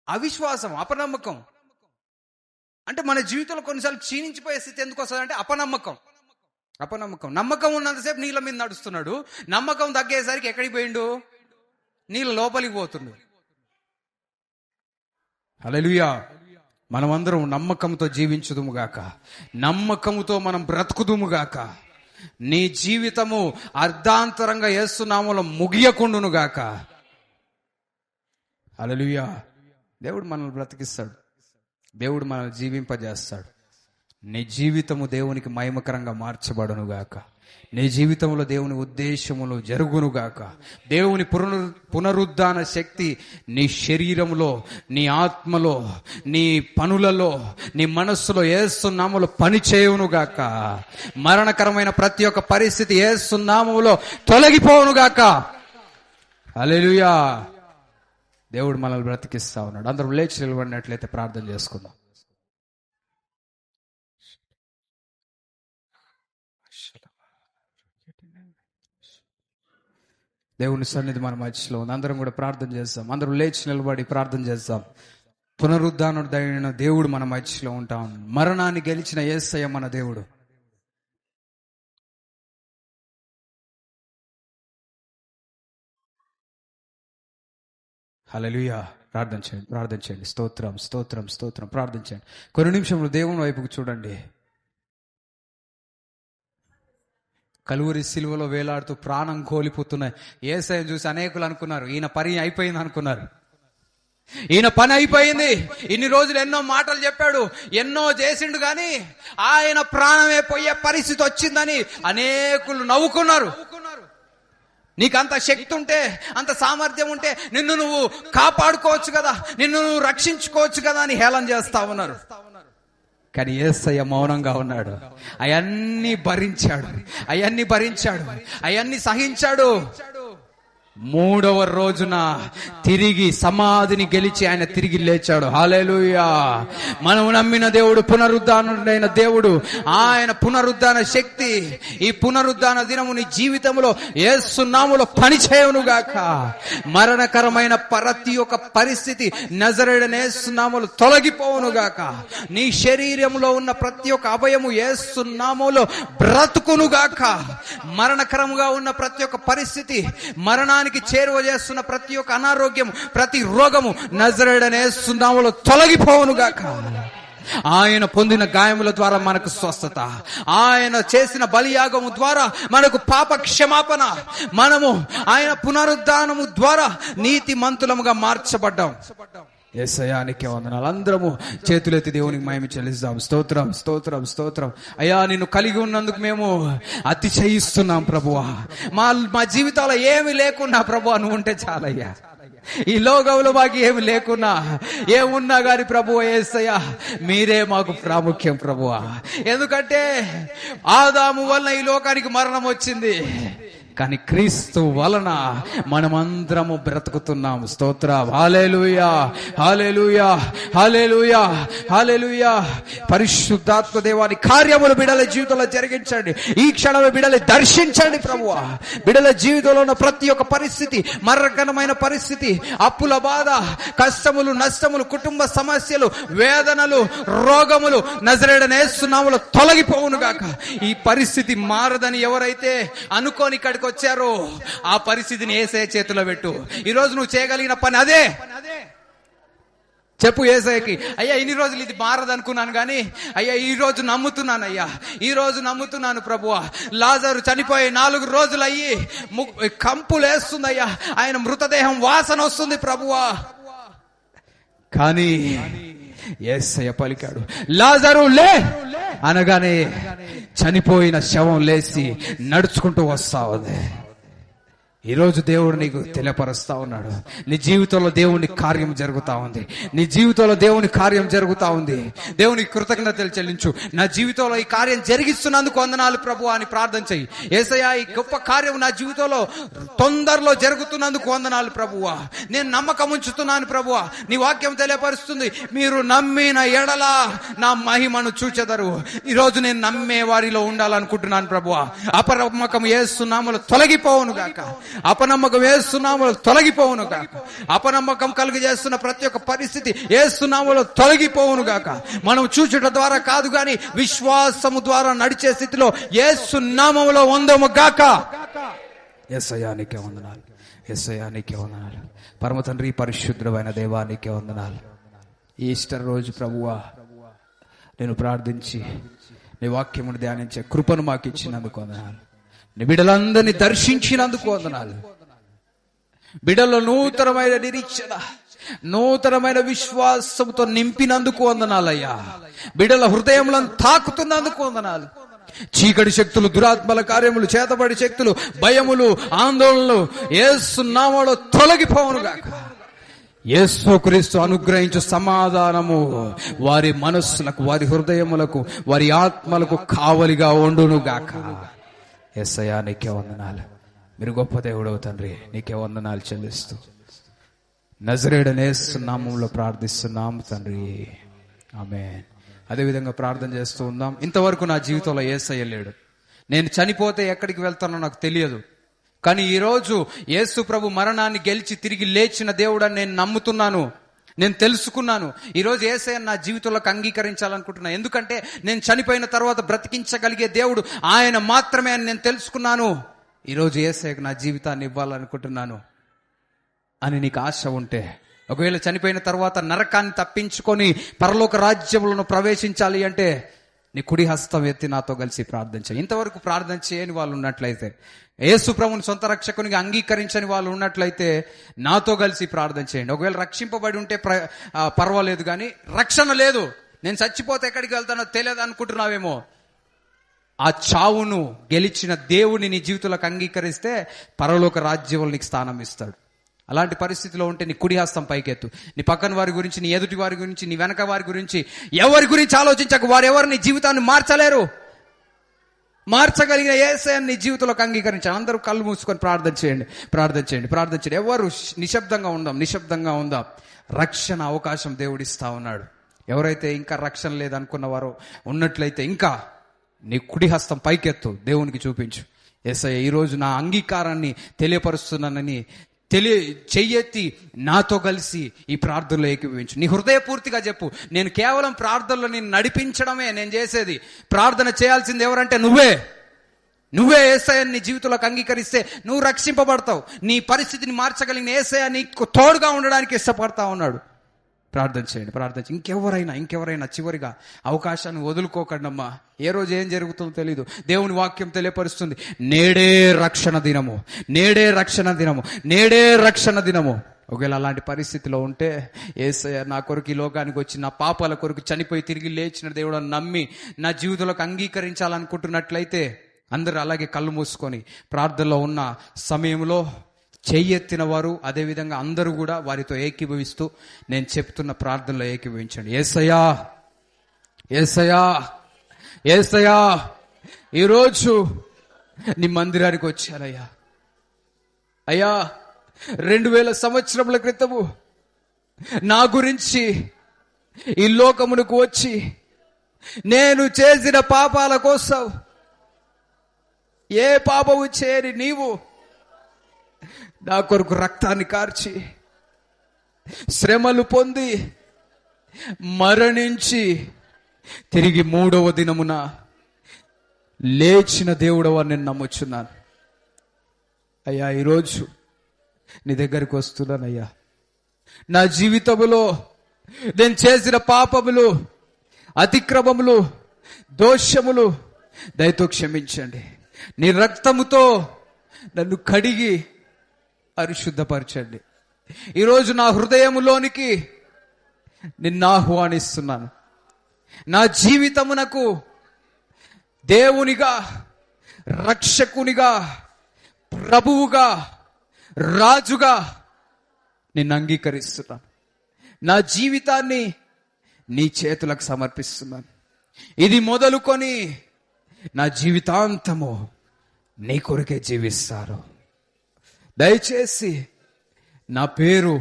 అవిశ్వాసం, అపనమ్మకం. అంటే మన జీవితంలో కొన్నిసార్లు క్షీణించిపోయే స్థితి ఎందుకు వస్తుంది అంటే అపనమ్మకం. నమ్మకం ఉన్నంతసేపు నీళ్ళ మీద నడుస్తున్నాడు, నమ్మకం తగ్గేసరికి ఎక్కడికి పోయిండు? నీళ్ళ లోపలికి పోతుండు. హల్లెలూయా. మనమందరం నమ్మకంతో జీవించుదుముగాక, నమ్మకముతో మనం బ్రతుకుదుముగాక. నీ జీవితము అర్ధాంతరంగా యేసు నామములో ముగియకుండునుగాక. హల్లెలూయా. దేవుడు మనల్ని బ్రతికిస్తాడు, దేవుడు మనల్ని జీవింపజేస్తాడు. నీ జీవితము దేవునికి మహిమకరంగా మార్చబడునుగాక. నీ జీవితంలో దేవుని ఉద్దేశములు జరుగునుగాక. దేవుని పునరుద్ధాన శక్తి నీ శరీరంలో, నీ ఆత్మలో, నీ పనులలో, నీ మనస్సులో యేసు నామములో పని చేయునుగాక. మరణకరమైన ప్రతి ఒక్క పరిస్థితి యేసు నామములో తొలగిపోవునుగాక. హల్లెలూయా. దేవుడు మనల్ని బ్రతికిస్తా ఉన్నాడు. అందరూ లేచి నిలబడినట్లయితే ప్రార్థన చేసుకుందాం. దేవుని సన్నిధి మన మధ్యలో ఉంది. అందరం కూడా ప్రార్థన చేస్తాం. అందరూ లేచి నిలబడి ప్రార్థన చేస్తాం. పునరుద్ధానుడైన దేవుడు మన మధ్యలో ఉంటా ఉన్నాడు. మరణాన్ని గెలిచిన యేసయ్య మన దేవుడు. హల్లెలూయా. ప్రార్థన చేయండి. స్తోత్రం ప్రార్థించండి. కొన్ని నిమిషంలో దేవుని వైపుకు చూడండి. కలువరి సిలువలో వేలాడుతూ ప్రాణం కోల్పోతున్నాయి యేసయ్యను చూసి అనేకులు అనుకున్నారు ఈయన పని అయిపోయింది అనుకున్నారు. ఈయన పని అయిపోయింది. ఇన్ని రోజులు ఎన్నో మాటలు చెప్పాడు, ఎన్నో చేసిండు, కానీ ఆయన ప్రాణమే పోయే పరిస్థితి వచ్చిందని అనేకులు నవ్వుకున్నారు. నీకు అంత శక్తి ఉంటే, అంత సామర్థ్యం ఉంటే నిన్ను నువ్వు కాపాడుకోవచ్చు కదా, నిన్ను నువ్వు రక్షించుకోవచ్చు కదా అని హేళన చేస్తా ఉన్నారు. కానీ యేసయ్య మౌనంగా ఉన్నాడు. అవన్నీ భరించాడు, అవన్నీ సహించాడు. 3వ రోజున తిరిగి సమాధిని గెలిచి ఆయన తిరిగి లేచాడు. హల్లెలూయా. మనం నమ్మిన దేవుడు పునరుద్ధానుడైన దేవుడు. ఆయన పునరుద్ధాన శక్తి ఈ పునరుద్ధాన దినము నీ జీవితంలో యేసు నామములో పనిచేయునుగాక. మరణకరమైన ప్రతి ఒక్క పరిస్థితి నజరేయుడైన యేసు నామములో తొలగిపోవునుగాక. నీ శరీరంలో ఉన్న ప్రతి ఒక్క అవయము యేసు నామములో బ్రతుకునుగాక. మరణకరముగా ఉన్న ప్రతి ఒక్క పరిస్థితి, మరణానికి చేరువ చేస్తున్న ప్రతి ఒక్క అనారోగ్యం, ప్రతి రోగము నజరేయుడైన యేసు నామములో తొలగిపోవునుగాక. ఆయన పొందిన గాయముల ద్వారా మనకు స్వస్థత, ఆయన చేసిన బలియాగము ద్వారా మనకు పాప క్షమాపణ, మనము ఆయన పునరుద్ధానము ద్వారా నీతిమంతులముగా మార్చబడ్డాం. యేసయ్యానికే వందనాలు. అందరము చేతులెత్తి దేవునికి మహిమ చెల్లిస్తాం. స్తోత్రం, స్తోత్రం, స్తోత్రం. అయ్యా, నిన్ను కలిగి ఉన్నందుకు మేము అతిశయిస్తున్నాం ప్రభువా. మా జీవితాల్లో ఏమి లేకున్నా ప్రభువా నువ్వు ఉంటే చాలయ్యా. ఈ లోకంలో మాకు ఏమి లేకున్నా, ఏమున్నా గాని ప్రభువా యేసయ్యా మీరే మాకు ప్రాముఖ్యం ప్రభువా. ఎందుకంటే ఆదాము వలన ఈ లోకానికి మరణం వచ్చింది, కానీ క్రీస్తు వలన మనమందరము బ్రతుకుతున్నాం. స్తోత్రం. హల్లెలూయా, హల్లెలూయా, హల్లెలూయా, హల్లెలూయా. పరిశుద్ధాత్మ దేవాని కార్యములు బిడ్డల జీవితంలో జరిగించండి. ఈ క్షణమే బిడ్డలు దర్శించండి ప్రభువా. బిడ్డల జీవితంలో ఉన్న ప్రతి ఒక్క పరిస్థితి, మరణకరమైన పరిస్థితి, అప్పుల బాధ, కష్టములు, నష్టములు, కుటుంబ సమస్యలు, వేదనలు, రోగములు నజరేయుడైన యేసు నామములో తొలగిపోవును గాక. ఈ పరిస్థితి మారదని ఎవరైతే అనుకోని ఇక్కడికి వచ్చారో ఆ పరిస్థితిని యేసయ్య చేతిలో పెట్టు. ఈ రోజు నువ్వు చేయగలిగిన పని అదే. చెప్పు యేసయ్యకి, అయ్యా ఇన్ని రోజులు ఇది మారదనుకున్నాను కానీ అయ్యా ఈ రోజు నమ్ముతున్నాను, అయ్యా ఈ రోజు నమ్ముతున్నాను ప్రభువా. లాజరు చనిపోయి 4 రోజులు అయ్యి కంపులు వేస్తుందయ్యా, ఆయన మృతదేహం వాసన వస్తుంది ప్రభువా. కానీ యేసయ్య పలికాడు, లాజరు లే అనగానే చనిపోయిన శవం లేచి నడుచుకుంటూ వస్తా ఉంది. ఈరోజు దేవుడు నీకు తెలియపరుస్తా ఉన్నాడు. నీ జీవితంలో దేవుని కార్యం జరుగుతా ఉంది. నీ జీవితంలో దేవుని కార్యం జరుగుతా ఉంది. దేవునికి కృతజ్ఞతలు చెల్లించు. నా జీవితంలో ఈ కార్యం జరిగిస్తున్నందుకు వందనాలు ప్రభువా అని ప్రార్థన చెయ్యి. యేసయ్యా ఈ గొప్ప కార్యం నా జీవితంలో తొందరలో జరుగుతున్నందుకు వందనాలు ప్రభువా. నేను నమ్మకం ఉంచుతున్నాను ప్రభువా. నీ వాక్యం తెలియపరుస్తుంది, మీరు నమ్మిన ఎడల నా మహిమను చూచెదరు. ఈరోజు నేను నమ్మే వారిలో ఉండాలనుకుంటున్నాను ప్రభువా. అపనమ్మకం యేసు నామములో తొలగిపోవును గాక. అపనమ్మకం యేసు నామములో తొలగిపోవును గాక. అపనమ్మకం కలుగజేస్తున్న ప్రతి ఒక్క పరిస్థితి యేసు నామములో తొలగిపోవును గాక. మనం చూచుట ద్వారా కాదు గాని విశ్వాసము ద్వారా నడిచే స్థితిలో యేసు నామములో ఉందము గాక. యేసయ్యానికే వందనాలు, యేసయ్యానికే వందనాలు. పరమ తండ్రి, పరిశుద్ధమైన దేవానికే వందనాలు. ఈస్టర్ రోజు ప్రభువా నేను ప్రార్థించి నీ వాక్యమును ధ్యానించే కృపను మాకు ఇచ్చినందుకు వందనాలు. నీ బిడ్డలందరినీ దర్శించినందుకు వందనాలు. బిడ్డలో నూతనమైన నిరీక్షణ, నూతనమైన విశ్వాసంతో నింపినందుకు వందనాలయ్యా. బిడ్డల హృదయములను తాకుతున్నందుకు వందనాలు. చీకటి శక్తులు, దురాత్మల కార్యములు, చేతబడి శక్తులు, భయములు, ఆందోళనలు యేసు నామములో తొలగిపోవును గాక. యేసుక్రీస్తు అనుగ్రహించు సమాధానము వారి మనస్సులకు, వారి హృదయములకు, వారి ఆత్మలకు కావలిగా ఉండును గాక. యేసయ్యా నీకే వందనాలు. మీరు గొప్ప దేవుడవు తండ్రి, నీకే వందనాలు చెల్లిస్తూ నజరేయుడైన యేసు నామములో ప్రార్థిస్తున్నాము తండ్రి, ఆమేన్. అదేవిధంగా ప్రార్థన చేస్తూ ఉందాం. ఇంతవరకు నా జీవితంలో యేసయ్య లేడు. నేను చనిపోతే ఎక్కడికి వెళ్తానో నాకు తెలియదు. కానీ ఈరోజు యేసు ప్రభు మరణాన్ని గెలిచి తిరిగి లేచిన దేవుడని నేను నమ్ముతున్నాను, నేను తెలుసుకున్నాను. ఈరోజు యేసయ్యను నా జీవితంలోకి అంగీకరించాలనుకుంటున్నా. ఎందుకంటే నేను చనిపోయిన తర్వాత బ్రతికించగలిగే దేవుడు ఆయన మాత్రమే అని నేను తెలుసుకున్నాను. ఈరోజు యేసయ్యకు నా జీవితాన్ని ఇవ్వాలనుకుంటున్నాను అని నీకు ఆశ ఉంటే, ఒకవేళ చనిపోయిన తర్వాత నరకాన్ని తప్పించుకొని పరలోక రాజ్యములను ప్రవేశించాలి అంటే నీ కుడి హస్తం ఎత్తి నాతో కలిసి ప్రార్థన చేయి. ఇంతవరకు ప్రార్థన చేయని వాళ్ళు ఉన్నట్లయితే, యేసు ప్రభువుని సొంత రక్షకునిగా అంగీకరించని వాళ్ళు ఉన్నట్లయితే నాతో కలిసి ప్రార్థన చేయండి. ఒకవేళ రక్షింపబడి ఉంటే పర్వాలేదు, కానీ రక్షణ లేదు, నేను చచ్చిపోతే ఎక్కడికి వెళ్తానో తెలియదు అనుకుంటున్నావేమో, ఆ చావును గెలిచిన దేవుని నీ జీవితంలోకి అంగీకరిస్తే పరలోక రాజ్యంలో నీకు స్థానం ఇస్తాడు. అలాంటి పరిస్థితిలో ఉంటే నీ కుడి హస్తం పైకెత్తు. నీ పక్కన వారి గురించి, నీ ఎదుటి వారి గురించి, నీ వెనక వారి గురించి, ఎవరి గురించి ఆలోచించకు. వారెవరు నీ జీవితాన్ని మార్చలేరు. మార్చగలిగిన యేసయ్యను నీ జీవితంలోకి అంగీకరించాలి. అందరూ కళ్ళు మూసుకొని ప్రార్థన చేయండి, ప్రార్థన చేయండి, ప్రార్థన చేయండి. ఎవరు నిశ్శబ్దంగా ఉందాం. రక్షణ అవకాశం దేవుడిస్తా ఉన్నాడు. ఎవరైతే ఇంకా రక్షణ లేదనుకున్న వారు ఉన్నట్లయితే ఇంకా నీ కుడి హస్తం పైకెత్తు, దేవునికి చూపించు. యేసయ్య ఈరోజు నా అంగీకారాన్ని తెలియపరుస్తున్నానని చెయ్యెత్తి నాతో కలిసి ఈ ప్రార్థనలో ఏకీభవించు. నీ హృదయపూర్తిగా చెప్పు, నేను కేవలం ప్రార్థనలో నేను నడిపించడమే నేను చేసేది. ప్రార్థన చేయాల్సింది ఎవరంటే నువ్వే యేసయ్యని నీ జీవితంలోకి అంగీకరిస్తే నువ్వు రక్షింపబడతావు. నీ పరిస్థితిని మార్చగలిగిన యేసయ్య నీకు తోడుగా ఉండడానికి ఇష్టపడతా ఉన్నాడు. ప్రార్థన చేయండి. ఇంకెవరైనా చివరిగా అవకాశాన్ని వదులుకోకండమ్మా. ఏ రోజు ఏం జరుగుతుందో తెలీదు. దేవుని వాక్యం తెలియపరుస్తుంది, నేడే రక్షణ దినము. ఒకవేళ అలాంటి పరిస్థితిలో ఉంటే, యేసయ్య నా కొరకు ఈ లోకానికి వచ్చి నా పాపాల కొరకు చనిపోయి తిరిగి లేచిన దేవుడు అని నమ్మి నా జీవితంలోకి అంగీకరించాలనుకుంటున్నట్లయితే అందరూ అలాగే కళ్ళు మూసుకొని ప్రార్థనలో ఉన్న సమయంలో చెయ్యెత్తిన వారు అదేవిధంగా అందరూ కూడా వారితో ఏకీభవిస్తూ నేను చెప్తున్న ప్రార్థనలో ఏకీభవించండి. యేసయ్యా ఈరోజు నీ మందిరానికి వచ్చానయ్యా. అయ్యా 2000 సంవత్సరముల క్రితము నా గురించి ఈ లోకమునకు వచ్చి నేను చేసిన పాపాల కోసం, ఏ పాపము చేయని నీవు నా కొరకు రక్తాన్ని కార్చి శ్రమలు పొంది మరణించి తిరిగి 3వ దినమున లేచిన దేవుడవని నేను నమ్ముచున్నాను. అయ్యా ఈరోజు నీ దగ్గరికి వస్తున్నానయ్యా. నా జీవితములో నేను చేసిన పాపములు, అతిక్రమములు, దోషములు దయతో క్షమించండి. నీ రక్తముతో నన్ను కడిగి పరిశుద్ధపరచండి. ఈరోజు నా హృదయములోనికి నిన్ను ఆహ్వానిస్తున్నాను. నా జీవితమునకు దేవునిగా, రక్షకునిగా, ప్రభువుగా, రాజుగా నిన్ను అంగీకరిస్తున్నాను. నా జీవితాన్ని నీ చేతులకు సమర్పిస్తున్నాను. ఇది మొదలుకొని నా జీవితాంతము నీ కొరకే జీవిస్తారు. దయచేసి నా పేరు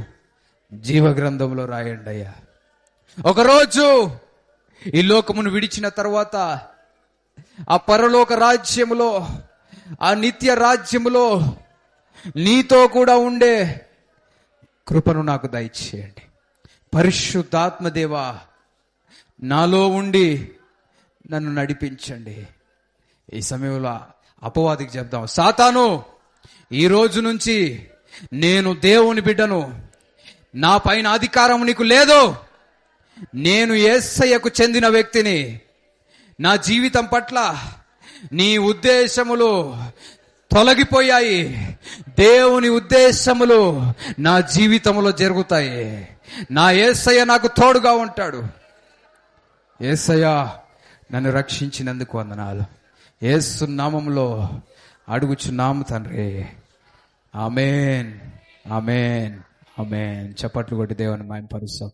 జీవగ్రంథంలో రాయండి అయ్యా. ఒకరోజు ఈ లోకమును విడిచిన తర్వాత ఆ పరలోక రాజ్యములో, ఆ నిత్య రాజ్యములో నీతో కూడా ఉండే కృపను నాకు దయచేయండి. పరిశుద్ధాత్మదేవా నాలో ఉండి నన్ను నడిపించండి. ఈ సమయంలో అపవాదికి చెప్దాం, సాతాను ఈ రోజు నుంచి నేను దేవుని బిడ్డను, నా పైన అధికారం నీకు లేదు. నేను యేసయ్యకు చెందిన వ్యక్తిని. నా జీవితం పట్ల నీ ఉద్దేశములు తొలగిపోయాయి. దేవుని ఉద్దేశములు నా జీవితంలో జరుగుతాయి. నా యేసయ్య నాకు తోడుగా ఉంటాడు. యేసయ్య నన్ను రక్షించినందుకు వందనాలు. యేసు నామములో అడుగుచున్నాము తండ్రి. ఆమేన్. చప్పట్లు కొట్టి దేవుని మహిమపరుస్తాం.